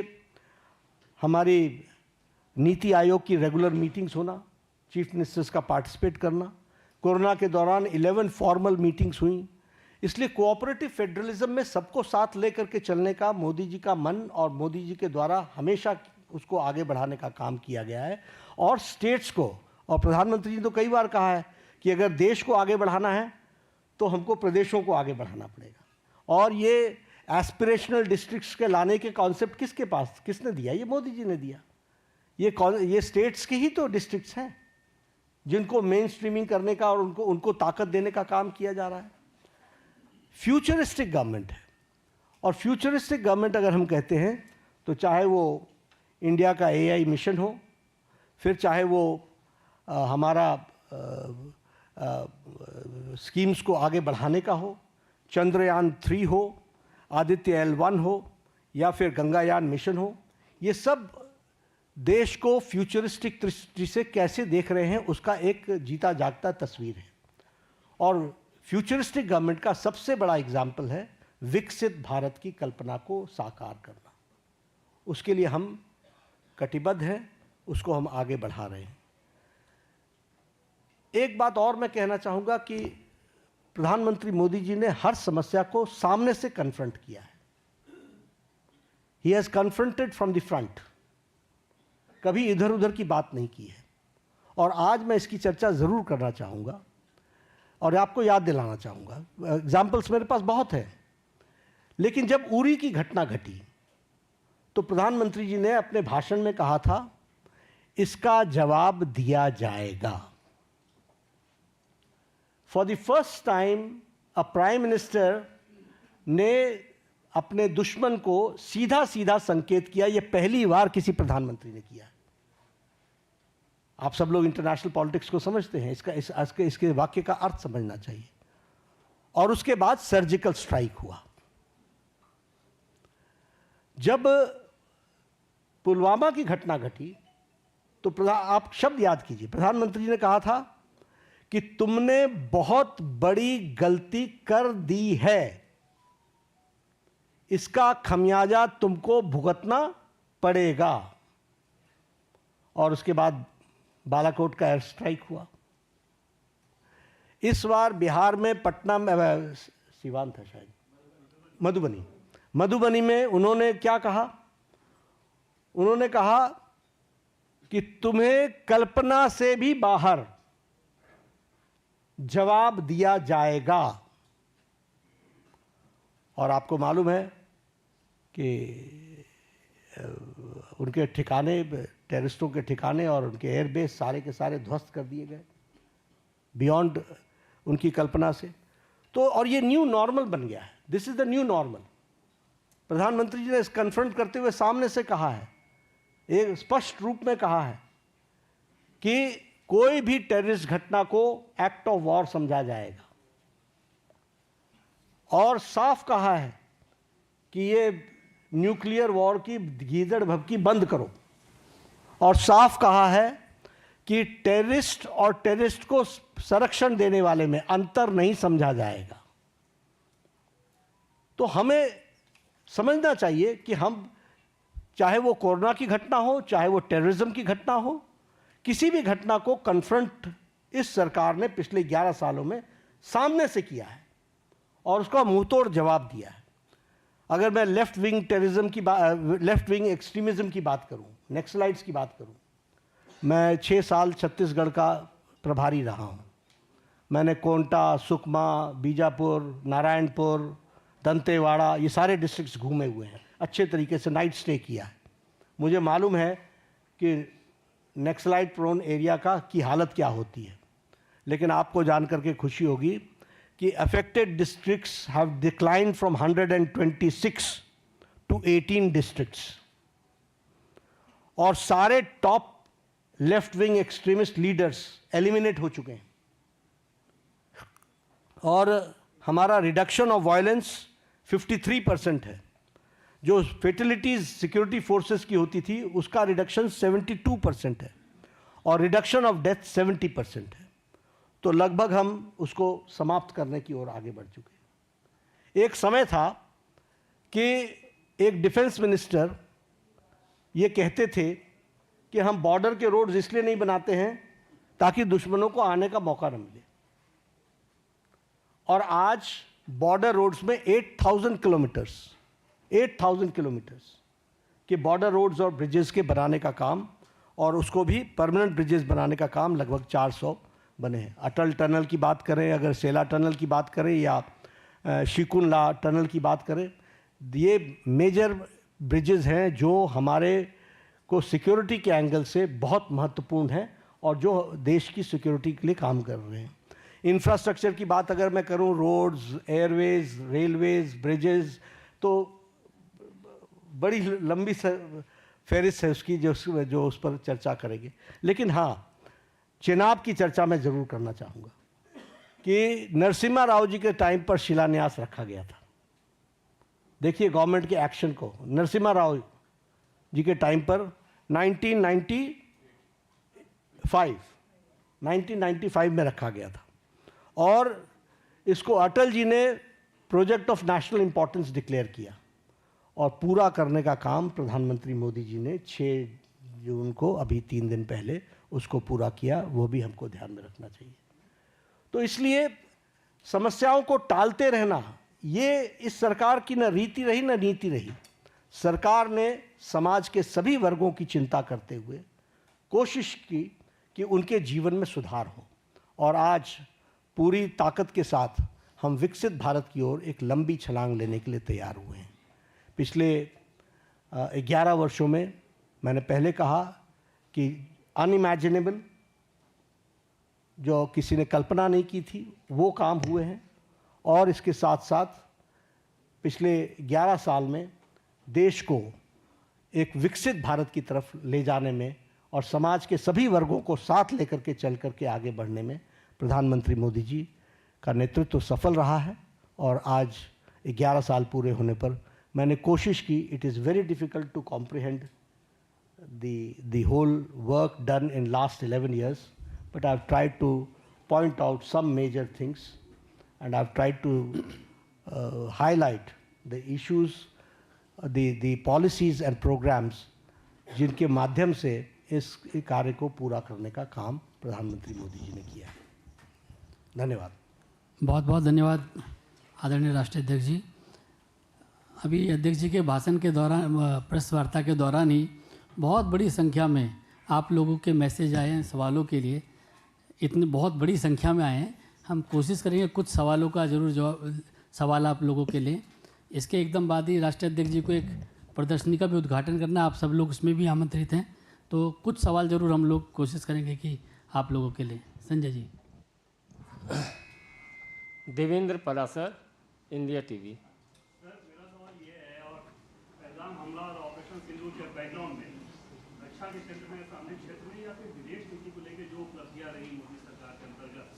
हमारी नीति आयोग की रेगुलर मीटिंग्स होना, चीफ मिनिस्टर्स का पार्टिसिपेट करना, कोरोना के दौरान 11 फॉर्मल मीटिंग्स हुई। इसलिए कोऑपरेटिव फेडरलिज्म में सबको साथ लेकर के चलने का मोदी जी का मन और मोदी जी के द्वारा हमेशा उसको आगे बढ़ाने का काम किया गया है। और स्टेट्स को, और प्रधानमंत्री जी ने तो कई बार कहा है कि अगर देश को आगे बढ़ाना है तो हमको प्रदेशों को आगे बढ़ाना पड़ेगा। और ये एस्पिरेशनल डिस्ट्रिक्ट्स के लाने के कॉन्सेप्ट किसने दिया? ये मोदी जी ने दिया। ये स्टेट्स के ही तो डिस्ट्रिक्ट्स हैं जिनको मेन स्ट्रीमिंग करने का और उनको ताकत देने का काम किया जा रहा है। फ्यूचरिस्टिक गवर्नमेंट है और फ्यूचरिस्टिक गवर्नमेंट अगर हम कहते हैं तो चाहे वो इंडिया का एआई मिशन हो, फिर चाहे वो हमारा स्कीम्स को आगे बढ़ाने का हो, चंद्रयान 3 हो, आदित्य L1 हो या फिर गंगायान मिशन हो, ये सब देश को फ्यूचरिस्टिक दृष्टि से कैसे देख रहे हैं उसका एक जीता जागता तस्वीर है। और फ्यूचरिस्टिक गवर्नमेंट का सबसे बड़ा एग्जाम्पल है विकसित भारत की कल्पना को साकार करना। उसके लिए हम कटिबद्ध हैं, उसको हम आगे बढ़ा रहे हैं। एक बात और मैं कहना चाहूँगा कि प्रधानमंत्री मोदी जी ने हर समस्या को सामने से कन्फ्रंट किया है। He has confronted from the front, कभी इधर उधर की बात नहीं की है। और आज मैं इसकी चर्चा ज़रूर करना चाहूँगा और आपको याद दिलाना चाहूँगा। एग्जाम्पल्स मेरे पास बहुत हैं, लेकिन जब उरी की घटना घटी तो प्रधानमंत्री जी ने अपने भाषण में कहा था इसका जवाब दिया जाएगा। For the first time a prime minister ने अपने दुश्मन को सीधा सीधा संकेत किया। यह पहली बार किसी प्रधानमंत्री ने किया। आप सब लोग इंटरनेशनल पॉलिटिक्स को समझते हैं, इसके वाक्य का अर्थ समझना चाहिए। और उसके बाद सर्जिकल स्ट्राइक हुआ। जब पुलवामा की घटना घटी तो आप शब्द याद कीजिए, प्रधानमंत्री ने कहा था कि तुमने बहुत बड़ी गलती कर दी है, इसका खमियाजा तुमको भुगतना पड़ेगा। और उसके बाद बालाकोट का एयर स्ट्राइक हुआ। इस बार बिहार में पटना में, सिवान था शायद, मधुबनी में उन्होंने क्या कहा? उन्होंने कहा कि तुम्हें कल्पना से भी बाहर जवाब दिया जाएगा। और आपको मालूम है कि उनके ठिकाने टेररिस्टों के ठिकाने और उनके एयरबेस सारे के सारे ध्वस्त कर दिए गए बियॉन्ड उनकी कल्पना से। तो और ये न्यू नॉर्मल बन गया है, this is the new normal. प्रधानमंत्री जी ने इस कन्फ्रंट करते हुए सामने से कहा है, एक स्पष्ट रूप में कहा है कि कोई भी टेररिस्ट घटना को एक्ट ऑफ वॉर समझा जाएगा, और साफ कहा है कि ये न्यूक्लियर वॉर की गीदड़ भभकी बंद करो, और साफ कहा है कि टेररिस्ट और टेररिस्ट को संरक्षण देने वाले में अंतर नहीं समझा जाएगा। तो हमें समझना चाहिए कि हम, चाहे वो कोरोना की घटना हो, चाहे वो टेररिज्म की घटना हो, किसी भी घटना को कन्फ्रंट इस सरकार ने पिछले 11 सालों में सामने से किया है और उसका मुंहतोड़ जवाब दिया है। अगर मैं लेफ्ट विंग टेररिज्म की लेफ्ट विंग एक्सट्रीमिज्म की बात करूं, नक्सलाइट्स की बात करूं, मैं 6 साल छत्तीसगढ़ का प्रभारी रहा हूं। मैंने कोंटा, सुकमा, बीजापुर, नारायणपुर, दंतेवाड़ा, ये सारे डिस्ट्रिक्ट्स घूमे हुए हैं, अच्छे तरीके से नाइट स्टे किया है। मुझे मालूम है कि नक्सलाइट प्रोन एरिया की हालत क्या होती है। लेकिन आपको जानकर के खुशी होगी कि affected districts have declined from 126 to 18 districts, और सारे top left wing extremist leaders eliminate हो चुके हैं, और हमारा रिडक्शन ऑफ वायलेंस 53% है। जो फेटलिटीज़ सिक्योरिटी फोर्सेस की होती थी उसका रिडक्शन 72% है, और रिडक्शन ऑफ डेथ 70% है। तो लगभग हम उसको समाप्त करने की ओर आगे बढ़ चुके हैं। एक समय था कि एक डिफेंस मिनिस्टर ये कहते थे कि हम बॉर्डर के रोड्स इसलिए नहीं बनाते हैं ताकि दुश्मनों को आने का मौका न मिले, और आज बॉर्डर रोड्स में 8,000 किलोमीटर्स के बॉर्डर रोड्स और ब्रिजेस के बनाने का काम, और उसको भी परमानेंट ब्रिजेस बनाने का काम लगभग 400 बने हैं। अटल टनल की बात करें, अगर सेला टनल की बात करें, या शिकुनला टनल की बात करें, ये मेजर ब्रिजेस हैं जो हमारे को सिक्योरिटी के एंगल से बहुत महत्वपूर्ण है और जो देश की सिक्योरिटी के लिए काम कर रहे हैं। इंफ्रास्ट्रक्चर की बात अगर मैं करूं, रोड्स, एयरवेज, रेलवेज, ब्रिजेस, तो बड़ी लंबी फहरिस्त है उसकी जो उस पर चर्चा करेंगे। लेकिन हाँ, चेनाब की चर्चा मैं ज़रूर करना चाहूँगा कि नरसिम्हा राव जी के टाइम पर शिलान्यास रखा गया था। देखिए गवर्नमेंट के एक्शन को, नरसिम्हा राव जी के टाइम पर 1995 में रखा गया था, और इसको अटल जी ने project of national importance declare किया, और पूरा करने का काम प्रधानमंत्री मोदी जी ने 6 जून को, अभी 3 दिन पहले, उसको पूरा किया। वो भी हमको ध्यान में रखना चाहिए। तो इसलिए समस्याओं को टालते रहना ये इस सरकार की न रीति रही न नीति रही। सरकार ने समाज के सभी वर्गों की चिंता करते हुए कोशिश की कि उनके जीवन में सुधार हो, और आज पूरी ताकत के साथ हम विकसित भारत की ओर एक लंबी छलांग लेने के लिए तैयार हुए हैं। पिछले 11 वर्षों में मैंने पहले कहा कि अनइमेजिनेबल, जो किसी ने कल्पना नहीं की थी, वो काम हुए हैं, और इसके साथ साथ पिछले 11 साल में देश को एक विकसित भारत की तरफ ले जाने में और समाज के सभी वर्गों को साथ लेकर के चल करके आगे बढ़ने में प्रधानमंत्री मोदी जी का नेतृत्व सफल रहा है। और आज 11 साल पूरे होने पर मैंने कोशिश की, it is very difficult to comprehend the whole work done in last 11 years, but I've tried to point out some major things, and I've tried to highlight the issues, the policies and programs जिनके माध्यम से इस कार्य को पूरा करने का काम प्रधानमंत्री मोदी जी ने किया है। धन्यवाद। बहुत बहुत धन्यवाद आदरणीय राष्ट्रीय अध्यक्ष जी। अभी अध्यक्ष जी के भाषण के दौरान, प्रेस वार्ता के दौरान ही बहुत बड़ी संख्या में आप लोगों के मैसेज आए हैं सवालों के लिए, इतनी बहुत बड़ी संख्या में आए हैं। हम कोशिश करेंगे कुछ सवालों का ज़रूर जवाब, सवाल आप लोगों के लिए। इसके एकदम बाद ही राष्ट्रीय अध्यक्ष जी को एक प्रदर्शनी का भी उद्घाटन करना, आप सब लोग उसमें भी आमंत्रित हैं। तो कुछ सवाल ज़रूर हम लोग कोशिश करेंगे कि आप लोगों के लिए। Sanjay ji. Devendra Parashar, India TV. Sir, मेरा सवाल ये है, और पहलगाम हमला और ऑपरेशन सिंदूर के बैकग्राउंड में रक्षा के क्षेत्र में, सामरिक क्षेत्र में या फिर विदेश नीति को लेकर जो उपलब्धियां रही मोदी सरकार के अंतर्गत,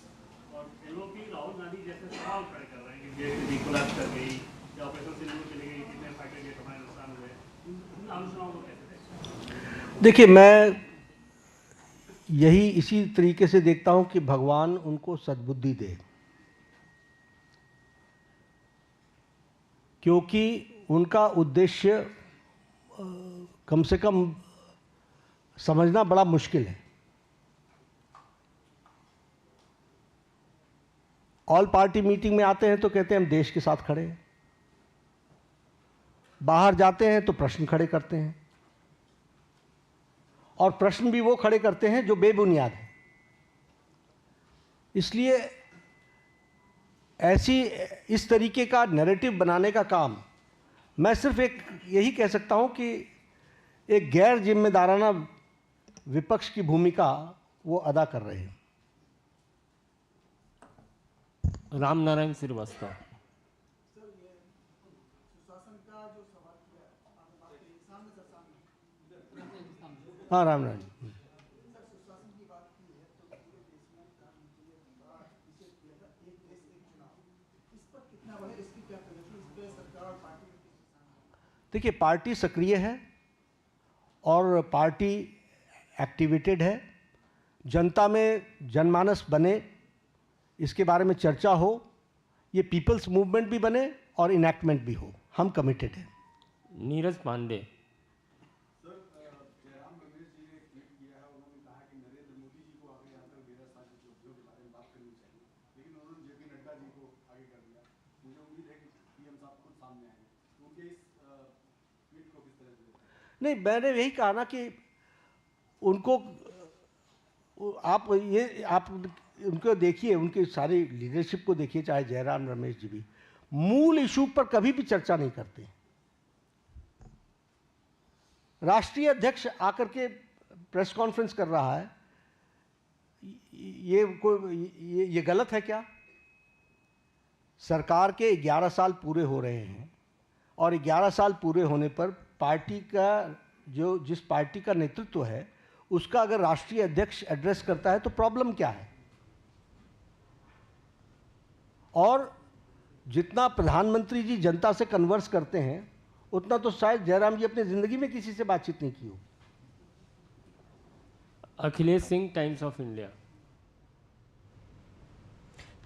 और एलओपी राहुल गांधी जैसे सवाल खड़े कर रहे हैं कि जैसे कोलैप्स कर गई या ऑपरेशन सिंदूर चली गई, कितने फाइटर जेट हमारे नुकसान हुए, इन आलोचनाओं को कैसे देखें? देखिए, मैं यही इसी तरीके से देखता हूं कि भगवान उनको सद्बुद्धि दे, क्योंकि उनका उद्देश्य कम से कम समझना बड़ा मुश्किल है। ऑल पार्टी मीटिंग में आते हैं तो कहते हैं हम देश के साथ खड़े हैं, बाहर जाते हैं तो प्रश्न खड़े करते हैं, और प्रश्न भी वो खड़े करते हैं जो बेबुनियाद हैं। इसलिए इस तरीके का नैरेटिव बनाने का काम, मैं सिर्फ एक यही कह सकता हूं कि एक गैर जिम्मेदाराना विपक्ष की भूमिका वो अदा कर रहे हैं। रामनारायण श्रीवास्तव। हाँ, रामनारायण। देखिए, पार्टी सक्रिय है और पार्टी एक्टिवेटेड है। जनता में जनमानस बने, इसके बारे में चर्चा हो, ये पीपल्स मूवमेंट भी बने और इनैक्टमेंट भी हो, हम कमिटेड हैं। नीरज पांडे। नहीं, मैंने यही कहा ना कि उनको आप उनको देखिए, उनकी सारी लीडरशिप को देखिए, चाहे जयराम रमेश जी भी मूल इशू पर कभी भी चर्चा नहीं करते। राष्ट्रीय अध्यक्ष आकर के प्रेस कॉन्फ्रेंस कर रहा है, ये गलत है क्या? सरकार के 11 साल पूरे हो रहे हैं और 11 साल पूरे होने पर पार्टी का जिस पार्टी का नेतृत्व है उसका अगर राष्ट्रीय अध्यक्ष एड्रेस करता है तो प्रॉब्लम क्या है? और जितना प्रधानमंत्री जी जनता से कन्वर्स करते हैं उतना तो शायद जयराम जी अपनी जिंदगी में किसी से बातचीत नहीं की हो। Akhilesh Singh, times of India.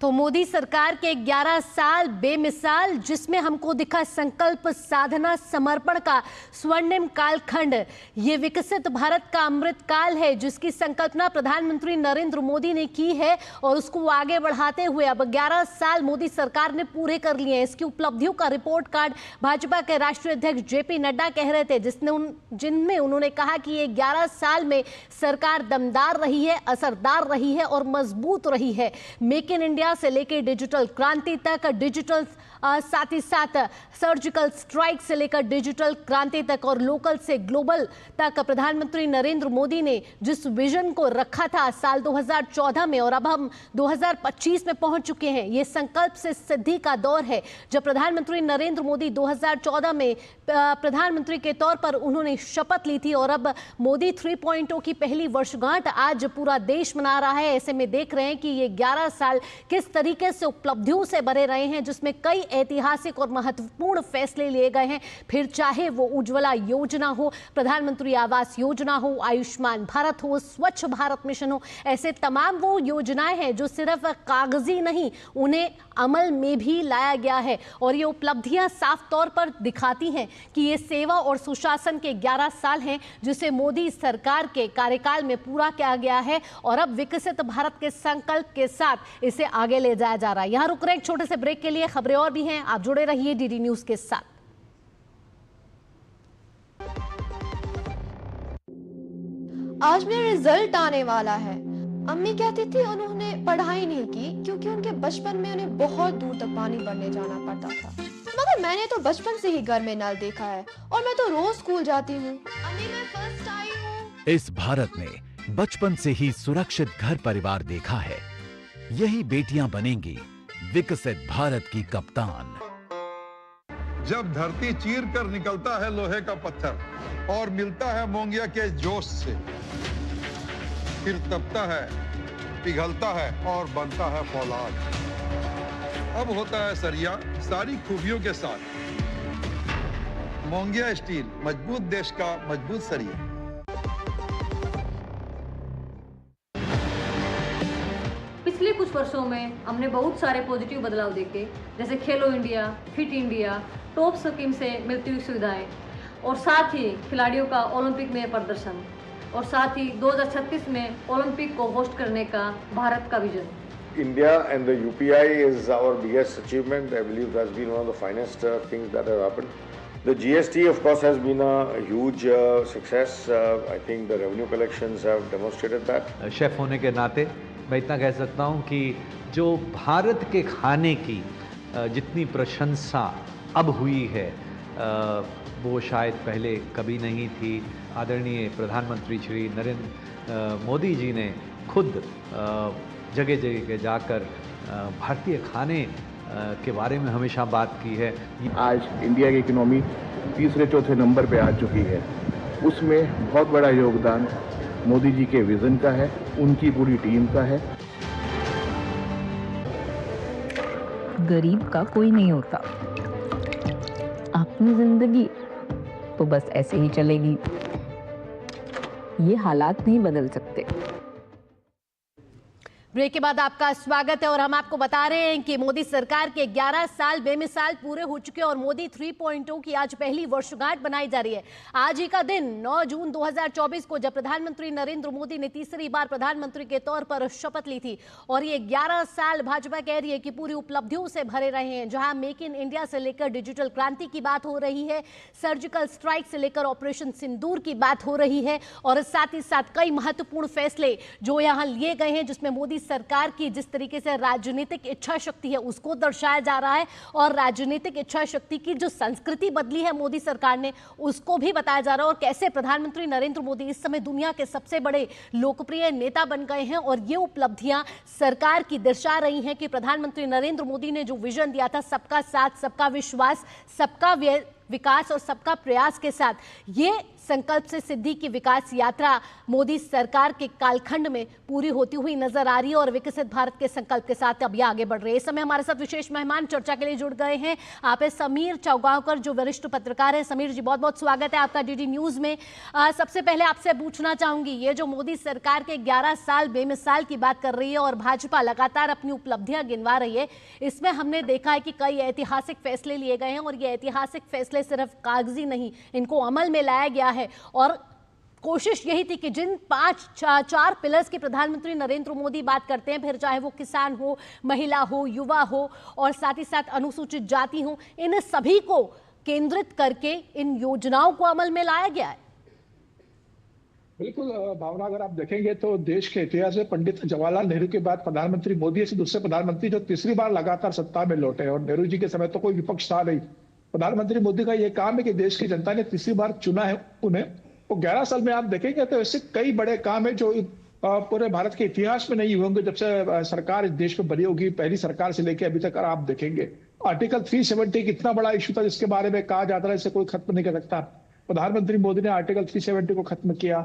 तो मोदी सरकार के 11 साल बेमिसाल, जिसमें हमको दिखा संकल्प, साधना, समर्पण का स्वर्णिम कालखंड। ये विकसित भारत का अमृत काल है जिसकी संकल्पना प्रधानमंत्री नरेंद्र मोदी ने की है और उसको आगे बढ़ाते हुए अब 11 साल मोदी सरकार ने पूरे कर लिए हैं। इसकी उपलब्धियों का रिपोर्ट कार्ड भाजपा के राष्ट्रीय अध्यक्ष जेपी नड्डा कह रहे थे, जिनमें उन्होंने कहा कि ये 11 साल में सरकार दमदार रही है, असरदार रही है और मजबूत रही है। मेक इन इंडिया से लेकर डिजिटल क्रांति तक, डिजिटल साथ ही साथ सर्जिकल स्ट्राइक से लेकर डिजिटल क्रांति तक और लोकल से ग्लोबल तक प्रधानमंत्री नरेंद्र मोदी ने जिस विजन को रखा था साल 2014 में और अब हम 2025 में पहुंच चुके हैं, ये संकल्प से सिद्धि का दौर है। जब प्रधानमंत्री नरेंद्र मोदी 2014 में प्रधानमंत्री के तौर पर उन्होंने शपथ ली थी और अब मोदी 3.0 की पहली वर्षगांठ आज पूरा देश मना रहा है। ऐसे में देख रहे हैं कि ये 11 साल किस तरीके से उपलब्धियों से भरे रहे हैं, जिसमें कई ऐतिहासिक और महत्वपूर्ण फैसले लिए गए हैं। फिर चाहे वो उज्ज्वला योजना हो, प्रधानमंत्री आवास योजना हो, आयुष्मान भारत हो, स्वच्छ भारत मिशन हो, ऐसे तमाम वो योजनाएं हैं जो सिर्फ कागजी नहीं, उन्हें अमल में भी लाया गया है। और ये उपलब्धियां साफ तौर पर दिखाती हैं कि ये सेवा और सुशासन के 11 साल हैं जिसे मोदी सरकार के कार्यकाल में पूरा किया गया है और अब विकसित भारत के संकल्प के साथ इसे आगे ले जाया जा रहा है। यहां रुक रहे हैं एक छोटे से ब्रेक के लिए, खबरें और भी हैं, आप जुड़े रहिए डीडी न्यूज के साथ। आज मेरा रिजल्ट आने वाला है। अम्मी कहती थी उन्होंने पढ़ाई नहीं की क्योंकि उनके बचपन में उन्हें बहुत दूर तक पानी भरने जाना पड़ता था, मगर मैंने तो बचपन से ही घर में नल देखा है और मैं तो रोज स्कूल जाती हूँ। अम्मी, मैं फर्स्ट आई हूँ। इस भारत ने बचपन से ही सुरक्षित घर परिवार देखा है। यही बेटियां बनेंगी विकसित भारत की कप्तान। जब धरती चीर कर निकलता है लोहे का पत्थर और मिलता है मोंगिया के जोश से, फिर तपता है, पिघलता है और बनता है फौलाद। अब होता है सरिया सारी खूबियों के साथ। मोंगिया स्टील, मजबूत देश का मजबूत सरिया। पिछले कुछ वर्षों में हमने बहुत सारे पॉजिटिव बदलाव देखे, जैसे खेलो India, fit India, top scheme से मिलती हुई सुविधाएं और साथ ही खिलाड़ियों का ओलंपिक में प्रदर्शन और साथ ही 2036 में ओलंपिक को होस्ट करने का भारत का vision. India and the UPI is our biggest achievement. I believe that's been one of the finest things that have happened. The GST, of course, has been a huge success. I think the revenue collections have demonstrated that. Chef होने के नाते मैं इतना कह सकता हूँ कि जो भारत के खाने की जितनी प्रशंसा अब हुई है वो शायद पहले कभी नहीं थी। आदरणीय प्रधानमंत्री श्री नरेंद्र मोदी जी ने खुद जगह जगह जाकर भारतीय खाने के बारे में हमेशा बात की है। आज इंडिया की इकोनॉमी तीसरे चौथे नंबर पे आ चुकी है। उसमें बहुत बड़ा योगदान मोदी जी के विजन का है, उनकी पूरी टीम का है। गरीब का कोई नहीं होता, अपनी जिंदगी तो बस ऐसे ही चलेगी। ये हालात नहीं बदल सकते। ब्रेक के बाद आपका स्वागत है और हम आपको बता रहे हैं कि मोदी सरकार के 11 साल बेमिसाल पूरे हो चुके और मोदी 3.0 की आज पहली वर्षगांठ बनाई जा रही है। आज ही का दिन 9 जून 2024 को जब प्रधानमंत्री नरेंद्र मोदी ने तीसरी बार प्रधानमंत्री के तौर पर शपथ ली थी और ये 11 साल भाजपा कह रही है कि पूरी उपलब्धियों से भरे रहे हैं, जहां मेक इन इंडिया से लेकर डिजिटल क्रांति की बात हो रही है, सर्जिकल स्ट्राइक से लेकर ऑपरेशन सिंदूर की बात हो रही है और साथ ही साथ कई महत्वपूर्ण फैसले जो यहां लिए गए हैं, जिसमें मोदी सरकार की जिस तरीके से राजनीतिक इच्छा शक्ति है उसको दर्शाया जा रहा है और राजनीतिक इच्छा शक्ति की जो संस्कृति बदली है मोदी सरकार ने उसको भी बताया जा रहा है और कैसे प्रधानमंत्री नरेंद्र मोदी इस समय दुनिया के सबसे बड़े लोकप्रिय नेता बन गए हैं और ये उपलब्धियां सरकार की दर्शा रही हैं कि प्रधानमंत्री नरेंद्र मोदी ने जो विजन दिया था, सबका साथ, सबका विश्वास, सबका विकास और सबका प्रयास के साथ, ये संकल्प से सिद्धि की विकास यात्रा मोदी सरकार के कालखंड में पूरी होती हुई नजर आ रही है और विकसित भारत के संकल्प के साथ अब ये आगे बढ़ रही है। इस समय हमारे साथ विशेष मेहमान चर्चा के लिए जुड़ गए हैं। आप है समीर चौगांवकर, जो वरिष्ठ पत्रकार हैं। समीर जी, बहुत बहुत स्वागत है आपका डीडी न्यूज में। सबसे पहले आपसे पूछना चाहूंगी, ये जो मोदी सरकार के 11 साल बेमिसाल की बात कर रही है और भाजपा लगातार अपनी उपलब्धियां गिनवा रही है, इसमें हमने देखा है कि कई ऐतिहासिक फैसले लिए गए हैं और ये ऐतिहासिक फैसले सिर्फ कागजी नहीं, इनको अमल में लाया गया है और कोशिश यही थी कि जिन 4 पिलर्स की प्रधानमंत्री नरेंद्र मोदी बात करते हैं, फिर चाहे वो किसान हो, महिला हो, युवा हो और साथ ही साथ अनुसूचित जाति हो, इन सभी को केंद्रित करके इन योजनाओं को अमल में लाया गया है। बिल्कुल भावना, अगर आप देखेंगे तो देश के इतिहास में पंडित जवाहरलाल नेहरू के बाद प्रधानमंत्री मोदी ऐसे दूसरे प्रधानमंत्री जो तीसरी बार लगातार सत्ता में लौटे और नेहरू जी के समय तो कोई विपक्ष था नहीं। प्रधानमंत्री मोदी का ये काम है कि देश की जनता ने तीसरी बार चुना है उन्हें, तो 11 साल में आप देखेंगे तो ऐसे कई बड़े काम है जो पूरे भारत के इतिहास में नहीं हुए होंगे जब से सरकार इस देश में बनी होगी, पहली सरकार से लेकर अभी तक। आप देखेंगे आर्टिकल 370 कितना बड़ा इशू था जिसके बारे में कहा जाता है इसे कोई खत्म नहीं कर सकता। प्रधानमंत्री मोदी ने आर्टिकल 370 को खत्म किया।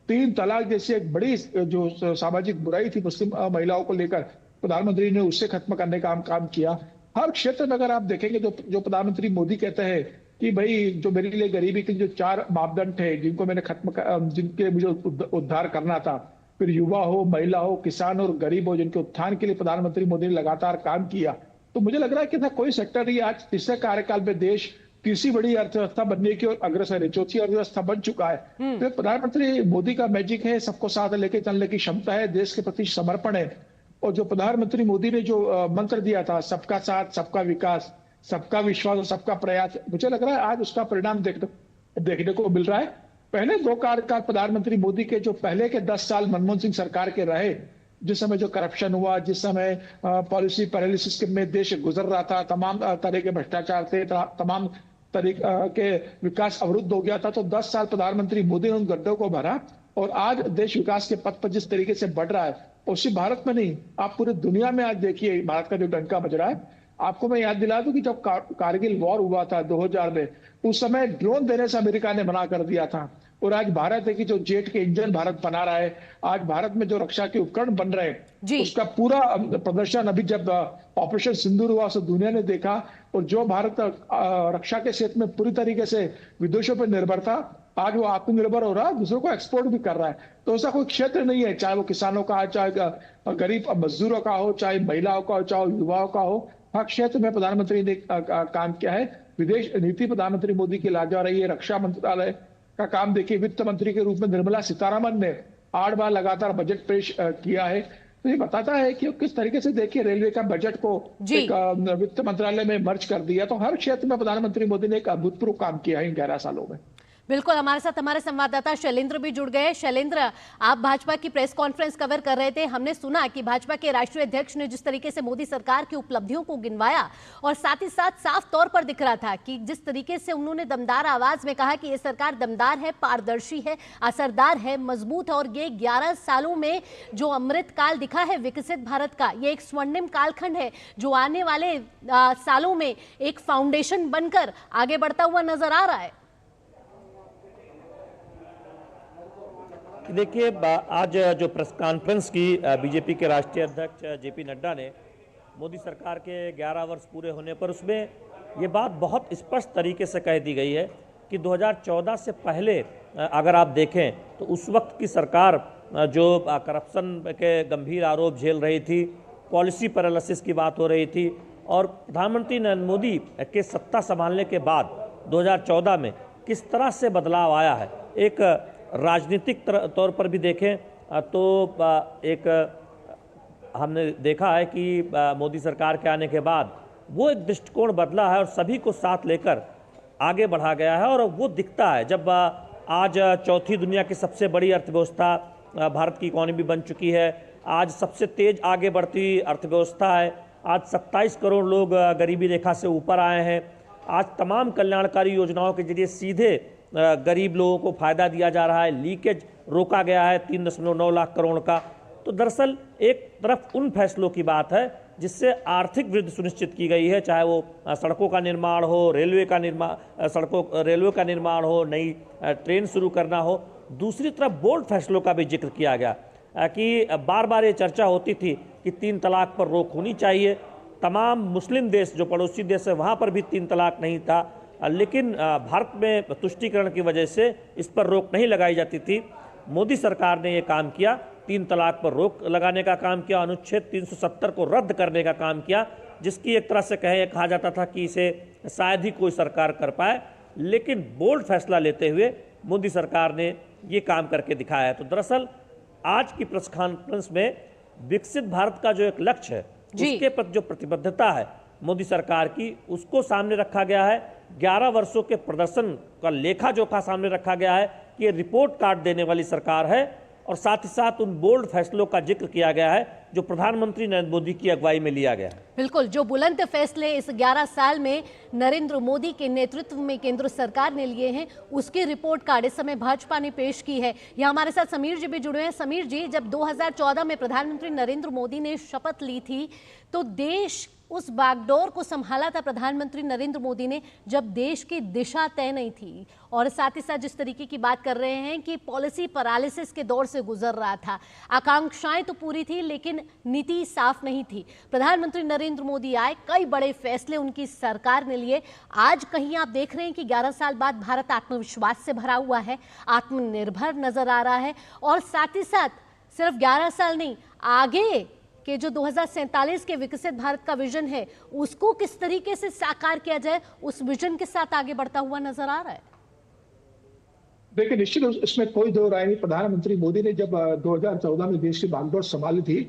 3 तलाक जैसी एक बड़ी जो सामाजिक बुराई थी मुस्लिम महिलाओं को लेकर, प्रधानमंत्री ने उससे खत्म करने का काम किया। हर क्षेत्र में अगर आप देखेंगे जो प्रधानमंत्री मोदी कहते हैं कि भाई जो मेरे लिए गरीबी के जो 4 मापदंड थे जिनको मैंने जिनके मुझे उद्धार करना था, फिर युवा हो, महिला हो, किसान और गरीब हो, जिनके उत्थान के लिए प्रधानमंत्री मोदी ने लगातार काम किया। तो मुझे लग रहा है कि ना कोई सेक्टर नहीं, आज तीसरे कार्यकाल में देश तीसरी बड़ी अर्थव्यवस्था बनने की ओर अग्रसर है, चौथी अर्थव्यवस्था बन चुका है। तो प्रधानमंत्री मोदी का मैजिक है, सबको साथ लेके चलने की क्षमता है, देश के प्रति समर्पण है। और जो प्रधानमंत्री मोदी ने जो मंत्र दिया था, सबका साथ, सबका विकास, सबका विश्वास और सबका प्रयास, मुझे लग रहा है आज उसका परिणाम देखने को मिल रहा है। पहले 2 कार्यकाल प्रधानमंत्री मोदी के जो पहले के 10 साल मनमोहन सिंह सरकार के रहे, जिस समय जो करप्शन हुआ, जिस समय पॉलिसी पैरालिसिस में देश गुजर रहा था, तमाम तरह के भ्रष्टाचार थे, तमाम तरह के विकास अवरुद्ध हो गया था, तो 10 साल प्रधानमंत्री मोदी ने उन गड्ढों को भरा और आज देश विकास के पथ पर जिस तरीके से बढ़ रहा है, और सिर्फ भारत में नहीं, आप पूरी दुनिया में आज देखिए भारत का जो डंका बज रहा है। आपको मैं याद दिला दूं कि जब कारगिल वॉर हुआ था 2000 में, उस समय ड्रोन देने से अमेरिका ने मना कर दिया था। और आज भारत है कि जो जेट के इंजन भारत बना रहा है, आज भारत में जो रक्षा के उपकरण बन रहे हैं, उसका पूरा प्रदर्शन अभी जब ऑपरेशन सिंदूर हुआ तो दुनिया ने देखा। और जो भारत रक्षा के क्षेत्र में पूरी तरीके से विदेशों पर निर्भर था, आज वो आत्मनिर्भर हो रहा है, दूसरों को एक्सपोर्ट भी कर रहा है। तो ऐसा कोई क्षेत्र नहीं है, चाहे वो किसानों का हो, चाहे गरीब मजदूरों का हो, चाहे महिलाओं का हो, चाहे युवाओं का हो, हर क्षेत्र में प्रधानमंत्री ने काम किया है। विदेश नीति प्रधानमंत्री मोदी की ला जा रही है। रक्षा मंत्रालय का काम देखिए, वित्त मंत्री के रूप में निर्मला सीतारमण ने 8 बार लगातार बजट पेश किया है। तो ये बताता है कि किस तरीके से देखिए रेलवे का बजट को एक वित्त मंत्रालय में मर्ज कर दिया। तो हर क्षेत्र में प्रधानमंत्री मोदी ने एक अभूतपूर्व काम किया है इन 11 सालों में। बिल्कुल, हमारे साथ हमारे संवाददाता शैलेंद्र भी जुड़ गए। शैलेंद्र, आप भाजपा की प्रेस कॉन्फ्रेंस कवर कर रहे थे। हमने सुना कि भाजपा के राष्ट्रीय अध्यक्ष ने जिस तरीके से मोदी सरकार की उपलब्धियों को गिनवाया, और साथ ही साथ साफ तौर पर दिख रहा था कि जिस तरीके से उन्होंने दमदार आवाज में कहा कि ये सरकार दमदार है, पारदर्शी है, असरदार है, मजबूत है, और ये 11 सालों में जो अमृत काल दिखा है विकसित भारत का, ये एक स्वर्णिम कालखंड है जो आने वाले सालों में एक फाउंडेशन बनकर आगे बढ़ता हुआ नजर आ रहा है। देखिए, आज जो प्रेस कॉन्फ्रेंस की बीजेपी के राष्ट्रीय अध्यक्ष जेपी नड्डा ने मोदी सरकार के 11 वर्ष पूरे होने पर, उसमें ये बात बहुत स्पष्ट तरीके से कह दी गई है कि 2014 से पहले अगर आप देखें तो उस वक्त की सरकार जो करप्शन के गंभीर आरोप झेल रही थी, पॉलिसी पैरालिसिस की बात हो रही थी, और प्रधानमंत्री नरेंद्र मोदी के सत्ता संभालने के बाद 2014 में किस तरह से बदलाव आया है। एक राजनीतिक तौर पर भी देखें तो एक हमने देखा है कि मोदी सरकार के आने के बाद वो एक दृष्टिकोण बदला है और सभी को साथ लेकर आगे बढ़ा गया है। और वो दिखता है जब आज चौथी दुनिया की सबसे बड़ी अर्थव्यवस्था भारत की इकॉनमी बन चुकी है, आज सबसे तेज आगे बढ़ती अर्थव्यवस्था है, आज 27 करोड़ लोग गरीबी रेखा से ऊपर आए हैं, आज तमाम कल्याणकारी योजनाओं के जरिए सीधे गरीब लोगों को फ़ायदा दिया जा रहा है, लीकेज रोका गया है 3.9 लाख करोड़ का। तो दरअसल एक तरफ उन फैसलों की बात है जिससे आर्थिक वृद्धि सुनिश्चित की गई है, चाहे वो सड़कों का निर्माण हो, रेलवे का निर्माण हो, नई ट्रेन शुरू करना हो। दूसरी तरफ बोल्ड फैसलों का भी जिक्र किया गया कि बार बार ये चर्चा होती थी कि 3 तलाक पर रोक होनी चाहिए। तमाम मुस्लिम देश जो पड़ोसी देश है वहाँ पर भी 3 तलाक नहीं था, लेकिन भारत में तुष्टीकरण की वजह से इस पर रोक नहीं लगाई जाती थी। मोदी सरकार ने ये काम किया, 3 तलाक पर रोक लगाने का काम किया, अनुच्छेद 370 को रद्द करने का काम किया, जिसकी एक तरह से कहा जाता था कि इसे शायद ही कोई सरकार कर पाए, लेकिन बोल्ड फैसला लेते हुए मोदी सरकार ने ये काम करके दिखाया है। तो दरअसल आज की प्रेस कॉन्फ्रेंस में विकसित भारत का जो एक लक्ष्य है उसके प्रति जो प्रतिबद्धता है मोदी सरकार की, उसको सामने रखा गया है। 11 वर्षों के प्रदर्शन का लेखा जोखा सामने रखा गया है कि ये रिपोर्ट कार्ड देने वाली सरकार है, और साथ ही साथ उन बोल्ड फैसलों का जिक्र किया गया है जो प्रधानमंत्री नरेंद्र मोदी की अगुवाई में लिया गया है। बिल्कुल, जो बुलंद फैसले इस 11 साल में नरेंद्र मोदी के नेतृत्व में केंद्र सरकार ने लिए हैं, उसकी रिपोर्ट कार्ड इस समय भाजपा ने पेश की है। यहाँ हमारे साथ समीर जी भी जुड़े हैं। समीर जी, जब 2014 में प्रधानमंत्री नरेंद्र मोदी ने शपथ ली थी तो देश उस बागडोर को संभाला था प्रधानमंत्री नरेंद्र मोदी ने, जब देश की दिशा तय नहीं थी, और साथ ही साथ जिस तरीके की बात कर रहे हैं कि पॉलिसी पैरालिसिस के दौर से गुजर रहा था, आकांक्षाएं तो पूरी थी लेकिन नीति साफ नहीं थी। प्रधानमंत्री नरेंद्र मोदी आए, कई बड़े फैसले उनकी सरकार ने लिए। आज कहीं आप देख रहे हैं कि 11 साल बाद भारत आत्मविश्वास से भरा हुआ है, आत्मनिर्भर नजर आ रहा है, और साथ ही साथ सिर्फ 11 साल नहीं, आगे कि जो 2047 के विकसित भारत का विजन है उसको किस तरीके से साकार किया जाए, उस विजन के साथ आगे बढ़ता हुआ नजर आ रहा है। देखिए, निश्चित इसमें कोई दो राय नहीं। प्रधानमंत्री मोदी ने जब 2014 में देश की बागडोर संभाली थी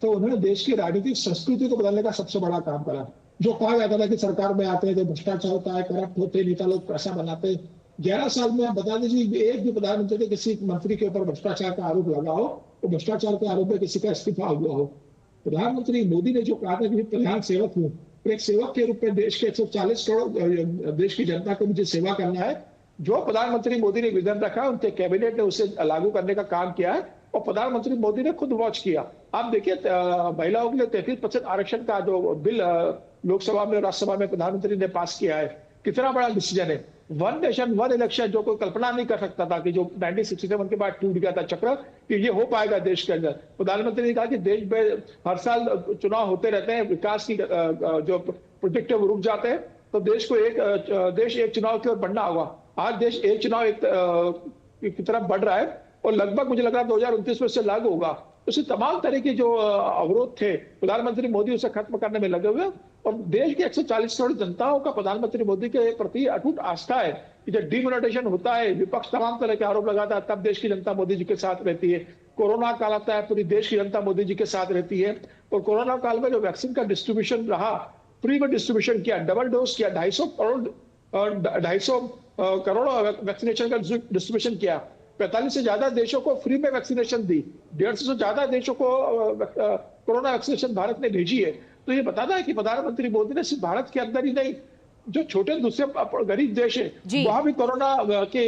तो उन्होंने देश की राजनीतिक संस्कृति को बदलने का सबसे बड़ा काम करा। जो कहा जाता था कि सरकार में आते हैं तो भ्रष्टाचार होता है, करप्ट होते, नेता लोग पैसा बनाते। 11 साल में आप बता दीजिए एक भी प्रधानमंत्री के किसी मंत्री के ऊपर भ्रष्टाचार का आरोप लगा हो, तो भ्रष्टाचार के आरोप में किसी का इस्तीफा हुआ हो। प्रधानमंत्री मोदी ने जो कहा था कि प्रधान सेवक हूँ, एक सेवक के रूप में देश के 140 करोड़ देश की जनता को मुझे सेवा करना है, जो प्रधानमंत्री मोदी ने विजन रखा है, उनके कैबिनेट ने उसे लागू करने का काम किया है और प्रधानमंत्री मोदी ने खुद वॉच किया। आप देखिए महिलाओं के लिए 33% आरक्षण का जो बिल लोकसभा में और राज्यसभा में प्रधानमंत्री ने पास किया है, कितना बड़ा डिसीजन है। वन नेशन वन इलेक्शन, जो कोई कल्पना नहीं कर सकता था कि जो 1967 के बाद टूट गया था चक्र, कि ये हो पाएगा देश के अंदर। प्रधानमंत्री ने कहा कि देश में हर साल चुनाव होते रहते हैं, विकास की जो प्रोजेक्टिव रुक जाते हैं, तो देश को देश एक चुनाव की ओर बढ़ना होगा। आज देश एक चुनाव की तरफ बढ़ रहा है और लगभग मुझे लग रहा है 2029 में से लागू होगा। उसे तमाम तरह के जो अवरोध थे, प्रधानमंत्री मोदी उसे खत्म करने में लगे हुए और देश की 140 करोड़ जनताओं का प्रधानमंत्री मोदी के प्रति अटूट आस्था है कि जब डिमोनेटाइजेशन होता है, विपक्ष तमाम तरह के आरोप लगाता है, तब देश की जनता मोदी जी के साथ रहती है। कोरोना काल आता है, पूरी देश की जनता मोदी जी के साथ रहती है। और कोरोना काल में जो वैक्सीन का डिस्ट्रीब्यूशन रहा, फ्री में डिस्ट्रीब्यूशन किया, डबल डोज किया, 250 करोड़ वैक्सीनेशन का डिस्ट्रीब्यूशन किया, 45 से ज्यादा देशों को फ्री में वैक्सीनेशन दी, 150 से ज्यादा देशों को कोरोना वैक्सीनेशन भारत ने भेजी है। तो ये बताता है कि प्रधानमंत्री मोदी ने सिर्फ भारत के अंदर ही नहीं, जो छोटे दूसरे गरीब देश है वहां भी कोरोना के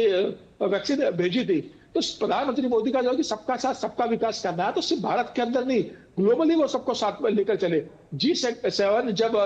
वैक्सीन भेजी थी। तो प्रधानमंत्री मोदी का जो है कि सबका साथ सबका विकास करना है, तो सिर्फ भारत के अंदर नहीं, ग्लोबली वो सबको साथ में लेकर चले। G7 जब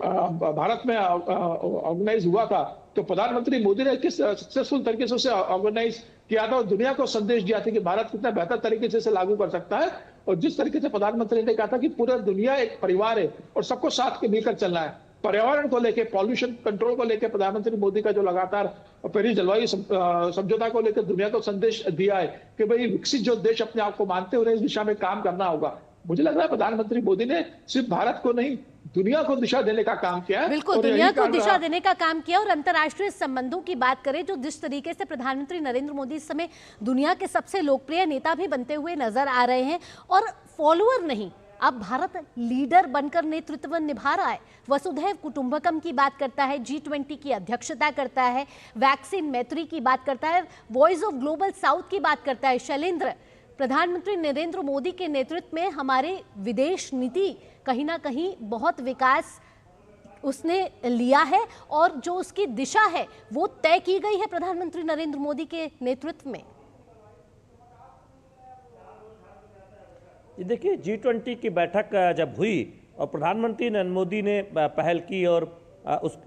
भारत में ऑर्गेनाइज हुआ था, तो प्रधानमंत्री मोदी ने किस सक्सेसफुल तरीके से उसे ऑर्गेनाइज किया था और दुनिया को संदेश दिया था कि भारत कितना बेहतर तरीके से इसे लागू कर सकता है। और जिस तरीके से प्रधानमंत्री ने कहा था कि पूरा दुनिया एक परिवार है और सबको साथ के मिलकर चलना है। पर्यावरण को लेकर, पॉल्यूशन कंट्रोल को लेकर प्रधानमंत्री मोदी का जो लगातार पेरिस जलवायु समझौता को लेकर दुनिया को संदेश दिया है कि भाई विकसित जो देश अपने आप को मानते हैं उन्हें इस दिशा में काम करना होगा। मुझे लग रहा है प्रधानमंत्री मोदी ने सिर्फ भारत को नहीं, दुनिया को दिशा देने का काम किया है। बिल्कुल, दुनिया को दिशा देने का काम किया। और अंतर्राष्ट्रीय संबंधों की बात करें, जो जिस तरीके से प्रधानमंत्री नरेंद्र मोदी इस समय दुनिया के सबसे लोकप्रिय नेता भी बनते हुए नजर आ रहे हैं और फॉलोअर नहीं, अब भारत लीडर बनकर नेतृत्व निभा रहा है। वसुधैव कुटुंबकम की बात करता है, G20 की अध्यक्षता करता है, वैक्सीन मैत्री की बात करता है, वॉइस ऑफ ग्लोबल साउथ की बात करता है। शैलेंद्र, प्रधानमंत्री नरेंद्र मोदी के नेतृत्व में हमारे विदेश नीति कहीं ना कहीं बहुत विकास उसने लिया है और जो उसकी दिशा है वो तय की गई है प्रधानमंत्री नरेंद्र मोदी के नेतृत्व में। देखिए, G20 की बैठक जब हुई और प्रधानमंत्री नरेंद्र मोदी ने पहल की और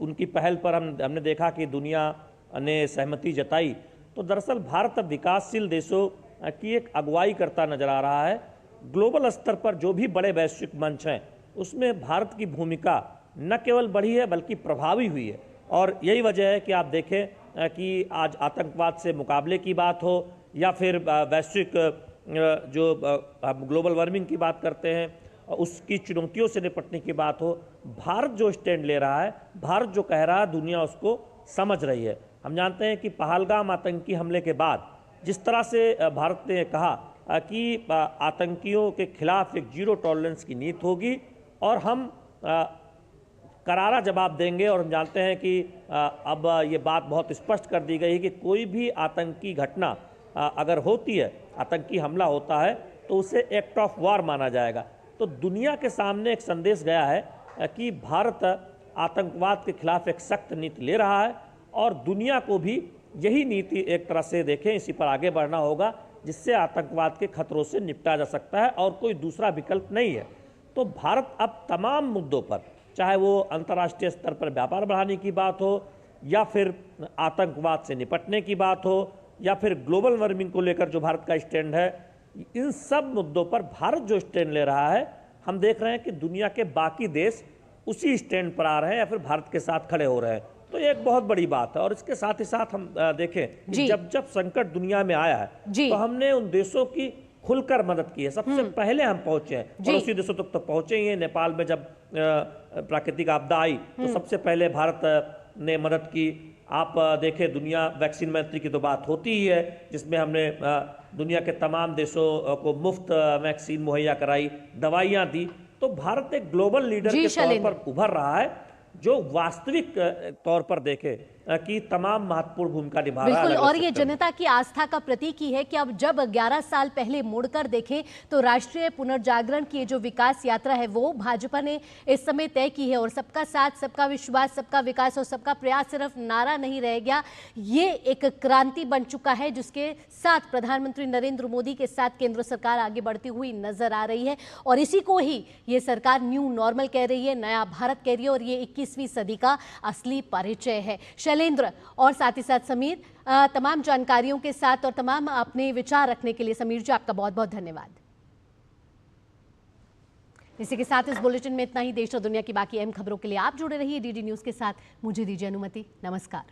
उनकी पहल पर हमने देखा कि दुनिया ने सहमति जताई, तो दरअसल भारत अब विकासशील देशों की एक अगुवाई करता नजर आ रहा है। ग्लोबल स्तर पर जो भी बड़े वैश्विक मंच हैं उसमें भारत की भूमिका न केवल बढ़ी है बल्कि प्रभावी हुई है। और यही वजह है कि आप देखें कि आज आतंकवाद से मुकाबले की बात हो या फिर वैश्विक जो हम ग्लोबल वार्मिंग की बात करते हैं उसकी चुनौतियों से निपटने की बात हो, भारत जो स्टैंड ले रहा है, भारत जो कह रहा है, दुनिया उसको समझ रही है। हम जानते हैं कि पहलगाम आतंकी हमले के बाद जिस तरह से भारत ने कहा कि आतंकियों के खिलाफ एक जीरो टॉलरेंस की नीति होगी और हम करारा जवाब देंगे। और हम जानते हैं कि अब ये बात बहुत स्पष्ट कर दी गई है कि कोई भी आतंकी घटना अगर होती है, आतंकी हमला होता है, तो उसे एक्ट ऑफ वार माना जाएगा। तो दुनिया के सामने एक संदेश गया है कि भारत आतंकवाद के खिलाफ एक सख्त नीति ले रहा है और दुनिया को भी यही नीति एक तरह से देखें, इसी पर आगे बढ़ना होगा जिससे आतंकवाद के खतरों से निपटा जा सकता है और कोई दूसरा विकल्प नहीं है। तो भारत अब तमाम मुद्दों पर, चाहे वो अंतर्राष्ट्रीय स्तर पर व्यापार बढ़ाने की बात हो या फिर आतंकवाद से निपटने की बात हो या फिर ग्लोबल वार्मिंग को लेकर जो भारत का स्टैंड है, इन सब मुद्दों पर भारत जो स्टैंड ले रहा है, हम देख रहे हैं कि दुनिया के बाकी देश उसी स्टैंड पर आ रहे हैं या फिर भारत के साथ खड़े हो रहे हैं। तो ये एक बहुत बड़ी बात है। और इसके साथ ही साथ हम देखें कि जब संकट दुनिया में आया है तो हमने उन देशों की खुलकर मदद की है। सबसे पहले हम पहुंचे हैं, पड़ोसी देशों तक तो पहुंचे ही हैं। नेपाल में जब प्राकृतिक आपदा आई तो सबसे पहले भारत ने मदद की। आप देखें, दुनिया वैक्सीन मैत्री की तो बात होती ही है, जिसमें हमने दुनिया के तमाम देशों को मुफ्त वैक्सीन मुहैया कराई, दवाइयाँ दी। तो भारत एक ग्लोबल लीडर के तौर पर उभर रहा है, जो वास्तविक तौर पर देखे की तमाम महत्वपूर्ण भूमिका निभा रहा है। बिल्कुल, अलग-अलग और ये सेक्टर में। जनता की आस्था का प्रतीक ही है कि अब जब 11 साल पहले मुड़कर देखें तो राष्ट्रीय पुनर्जागरण की जो विकास यात्रा है वो भाजपा ने इस समय तय की है। और सबका साथ, सबका विश्वास, सबका विकास और सबका प्रयास सिर्फ नारा नहीं रह गया, ये एक क्रांति बन चुका है जिसके साथ प्रधानमंत्री नरेंद्र मोदी के साथ केंद्र सरकार आगे बढ़ती हुई नजर आ रही है। और इसी को ही ये सरकार न्यू नॉर्मल कह रही है, नया भारत कह रही है, और ये 21वीं सदी का असली परिचय है। शैलेंद्र और साथ ही साथ समीर, तमाम जानकारियों के साथ और तमाम अपने विचार रखने के लिए समीर जी आपका बहुत बहुत धन्यवाद। इसी के साथ इस बुलेटिन में इतना ही। देश और दुनिया की बाकी अहम खबरों के लिए आप जुड़े रहिए डीडी न्यूज के साथ। मुझे दीजिए अनुमति। नमस्कार।